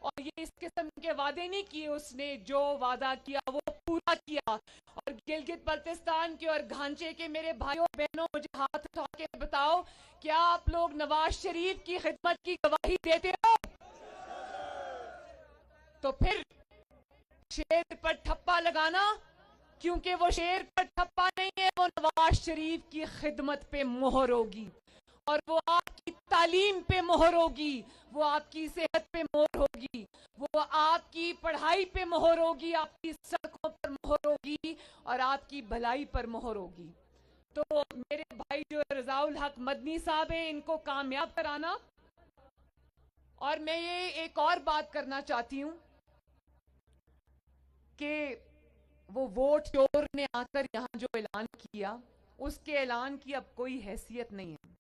और ये इस किस्म के वादे नहीं किए। उसने जो वादा किया वो पूरा किया। और गिलगित बल्तिस्तान के और घांचे के मेरे भाइयों बहनों, मुझे हाथ उठा के बताओ, क्या आप लोग नवाज शरीफ की खिदमत की गवाही देते हो? तो फिर शेर पर ठप्पा लगाना, क्योंकि वो शेर पर ठप्पा नहीं है, वो नवाज शरीफ की खिदमत पे मोहर होगी और वो आपकी तालीम पे मोहर होगी, वो आपकी सेहत पे मोहर होगी, वो आपकी पढ़ाई पे मोहर होगी, आपकी सड़कों पर मोहर होगी और आपकी भलाई पर मोहर होगी। तो मेरे भाई जो रजाउल हक मदनी साहब हैं, इनको कामयाब कराना। और मैं ये एक और बात करना चाहती हूँ कि वो वोट चोर ने आकर यहाँ जो ऐलान किया, उसके ऐलान की अब कोई हैसियत नहीं है।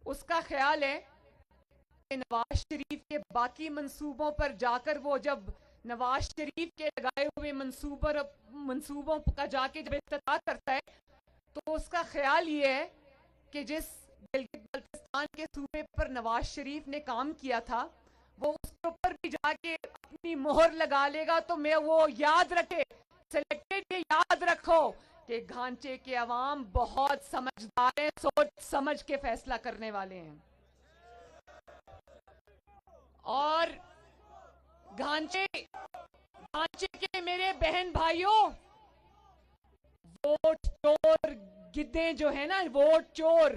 उसका ख्याल है कि नवाज शरीफ के बाकी मंसूबों पर जाकर वो जब नवाज शरीफ के लगाए हुए मंसूबों का जाके जब इफ्तिताह करता है, तो उसका ख्याल ये है कि जिस गिलगित बल्तिस्तान के सूबे पर नवाज शरीफ ने काम किया था, वो उसके ऊपर भी जाके अपनी मोहर लगा लेगा। तो मैं वो याद रखे, सिलेक्टेड, ये याद रखो कि घांचे के अवाम बहुत समझदार हैं, सोच समझ के फैसला करने वाले हैं। और घांचे के मेरे बहन भाइयों, वोट चोर गिद्दे जो है ना, वोट चोर,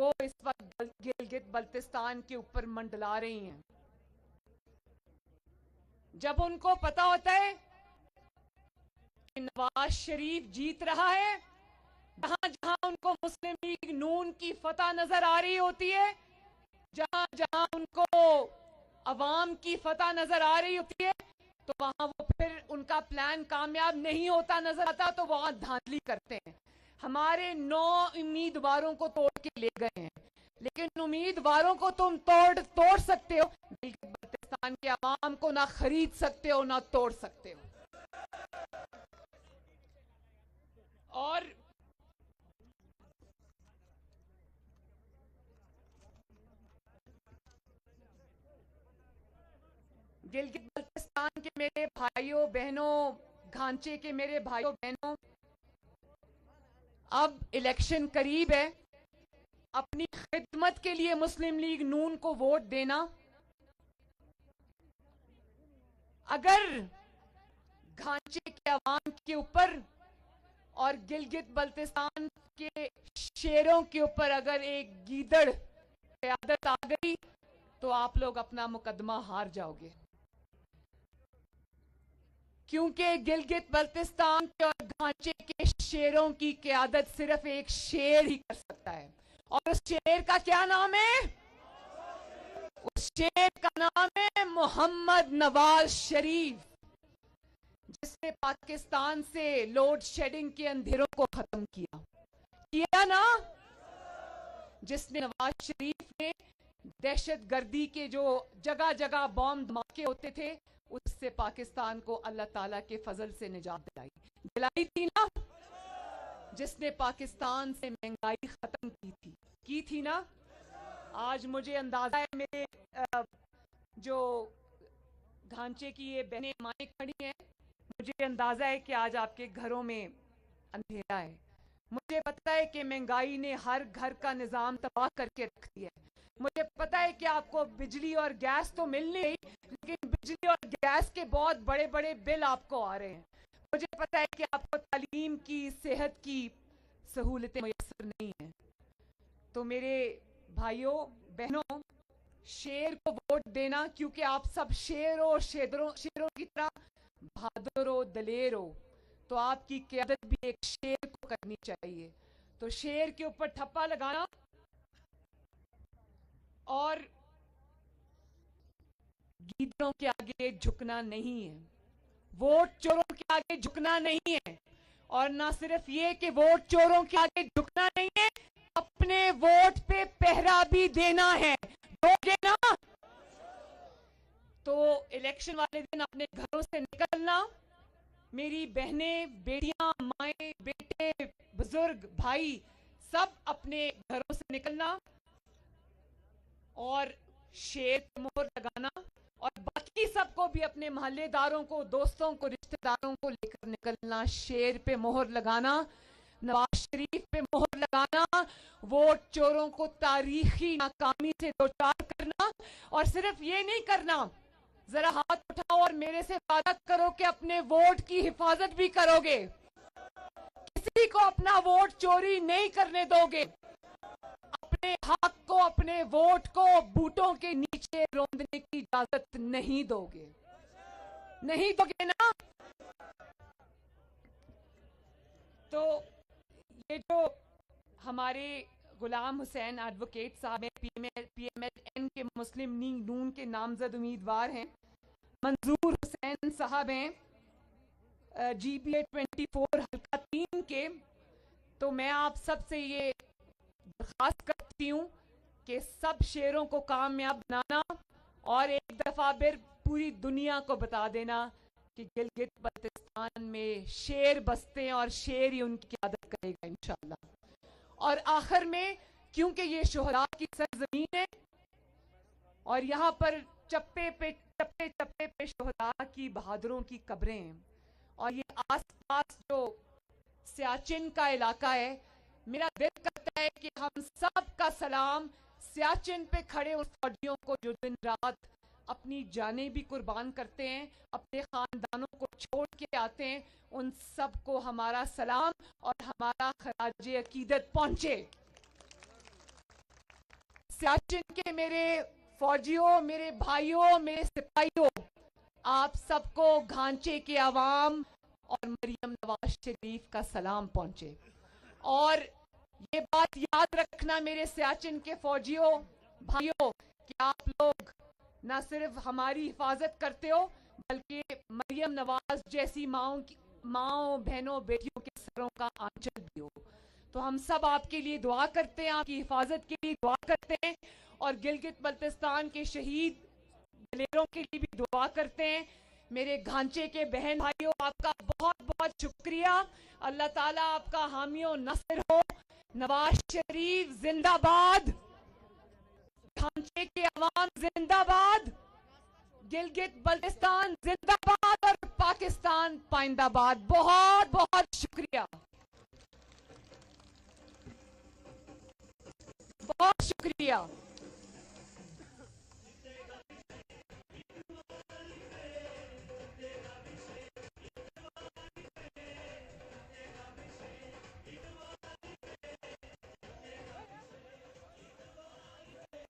वो इस वक्त गिलगित बल्तिस्तान के ऊपर मंडला रही हैं। जब उनको पता होता है कि नवाज शरीफ जीत रहा है, जहां जहां उनको मुस्लिम लीग नून की फतह नजर आ रही होती है, जहां जहां उनको अवाम की फतह नजर आ रही होती है, तो वहां वो फिर उनका प्लान कामयाब नहीं होता नजर आता, तो वहां धांधली करते हैं। हमारे 9 उम्मीदवारों को तोड़ के ले गए हैं, लेकिन उम्मीदवारों को तुम तोड़ सकते हो, गिलगित बल्तिस्तान के अवाम को ना खरीद सकते हो ना तोड़ सकते हो। और गिलगित बल्तिस्तान के मेरे भाइयों बहनों, घांचे के मेरे भाइयों बहनों, अब इलेक्शन करीब है। अपनी खिदमत के लिए मुस्लिम लीग नून को वोट देना। अगर घांचे के अवाम के ऊपर और गिलगित बल्तिस्तान के शेरों के ऊपर अगर एक गीदड़ क़यादत आ गई, तो आप लोग अपना मुकदमा हार जाओगे, क्योंकि गिलगित बल्तिस्तान के और घांचे के शेरों की क़यादत सिर्फ एक शेर ही कर सकता है। और उस शेर का क्या नाम है? उस शेर का नाम है मोहम्मद नवाज शरीफ, जिसने पाकिस्तान से लोड शेडिंग के अंधेरों को खत्म किया ना। जिसने नवाज शरीफ ने दहशतगर्दी के जो जगह जगह बॉम्ब धमाके होते थे, उससे पाकिस्तान को अल्लाह ताला के फजल से निजात दिलाई थी ना। जिसने पाकिस्तान से महंगाई खत्म की थी ना। आज मुझे अंदाजा है, मेरे जो घांचे की ये बहनें माएँ खड़ी हैं, मुझे अंदाजा है कि आज आपके घरों में अंधेरा है। मुझे पता है कि महंगाई ने हर घर का निजाम तबाह करके रख दिया है। मुझे पता है कि आपको बिजली और गैस तो मिल नहीं रही, लेकिन बिजली और गैस के बहुत बड़े बड़े बिल आपको आ रहे हैं। मुझे पता है कि आपको तालीम की, सेहत की सहूलतें मुयस्सर नहीं हैं। तो मेरे भाइयों बहनों, शेर को वोट देना, क्योंकि आप सब शेर हो, शेरों की तरह बहादुर हो, दलेर हो, तो आपकी क़यादत भी एक शेर को करनी चाहिए। तो शेर के ऊपर ठप्पा लगाना और गीदड़ों के आगे झुकना नहीं है, वोट चोरों के आगे झुकना नहीं है। और ना सिर्फ ये कि वोट चोरों के आगे झुकना नहीं है, अपने वोट पे पहरा भी देना है। दोगे ना? तो इलेक्शन वाले दिन अपने घरों से निकलना, मेरी बहनें, बेटियां, माएं, बेटे, बुजुर्ग, भाई, सब अपने घरों से निकलना और शेर पे मोहर लगाना, और बाकी सबको भी अपने मोहल्लेदारों को, दोस्तों को, रिश्तेदारों को लेकर निकलना, शेर पे मोहर लगाना, नवाज शरीफ पे मोहर लगाना, वोट चोरों को तारीखी नाकामी से दोचार करना। और सिर्फ ये नहीं करना, जरा हाथ उठाओ और मेरे से वादा करो कि अपने वोट की हिफाजत भी करोगे, किसी को अपना वोट चोरी नहीं करने दोगे, अपने हक को, अपने वोट को बूटों के नीचे रौंदने की इजाजत नहीं दोगे। नहीं दोगे ना? तो ये जो हमारे गुलाम हुसैन एडवोकेट साहब हैं, PMLN के मुस्लिम लीग नून के नामजद उम्मीदवार हैं, मंजूर हुसैन साहब हैं GBA 24 हल्का 3 के, तो मैं आप सबसे ये दरख्वास्त करती हूँ कि सब शेरों को कामयाब बनाना और एक दफा फिर पूरी दुनिया को बता देना कि गिलगित बल्तिस्तान में शेर बसते हैं और शेर ही उनकी क़यादत करेगा इंशाअल्लाह। और आखिर में, क्योंकि ये शोहदा की सरजमीन है और यहाँ पर चप्पे पे शोहदा की, बहादुरों की कब्रें हैं, और ये आसपास जो सियाचिन का इलाका है, मेरा दिल करता है कि हम सब का सलाम सियाचिन पे खड़े उन फौजियों को जो दिन रात अपनी जानें भी कुर्बान करते हैं, अपने खानदानों को छोड़ के आते हैं, उन सब को हमारा सलाम और हमारा खराज अकीदत पहुंचे। सियाचिन के मेरे फौजियों, मेरे भाइयों, मेरे सिपाहियों, आप सबको घांचे के अवाम और मरियम नवाज शरीफ का सलाम पहुंचे। और ये बात याद रखना मेरे सियाचिन के फौजियों, भाइयों, कि आप लोग न सिर्फ हमारी हिफाजत करते हो, बल्कि मरियम नवाज जैसी माओं, बहनों, बेटियों के सरों का आंचल भी हो। तो हम सब आपके लिए दुआ करते हैं, आपकी हिफाजत के लिए दुआ करते हैं, और गिलगित बल्तिस्तान के शहीद दलेरों के लिए भी दुआ करते हैं। मेरे घांचे के बहन भाइयों, आपका बहुत बहुत शुक्रिया। अल्लाह ताला आपका हामियो नसर हो। नवाज शरीफ जिंदाबाद, घांचे के अवाम जिंदाबाद, गिलगित बल्तिस्तान जिंदाबाद और पाकिस्तान पाइंदाबाद। बहुत बहुत शुक्रिया, बहुत शुक्रिया।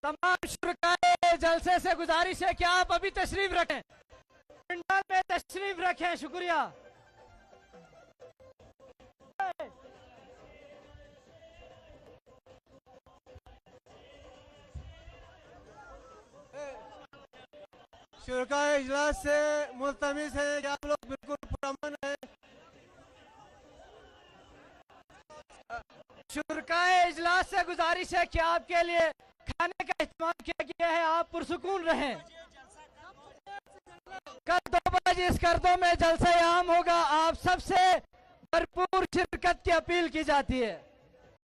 तमाम शुरकाए जलसे से गुजारिश है कि आप अभी तशरीफ रखें, पंडाल में तशरीफ रखें। शुक्रिया। शुरकाए इजलास से मुल्तमिस है कि आप लोग बिल्कुल पुरअमन है। शुरकाए इजलास से गुजारिश है कि आपके लिए खाने का इस्तेमाल किया गया है, आप पुरसुकून रहें। कल 2 बजे इस गर्दों में जलसा आम होगा, आप सबसे भरपूर शिरकत की अपील की जाती है।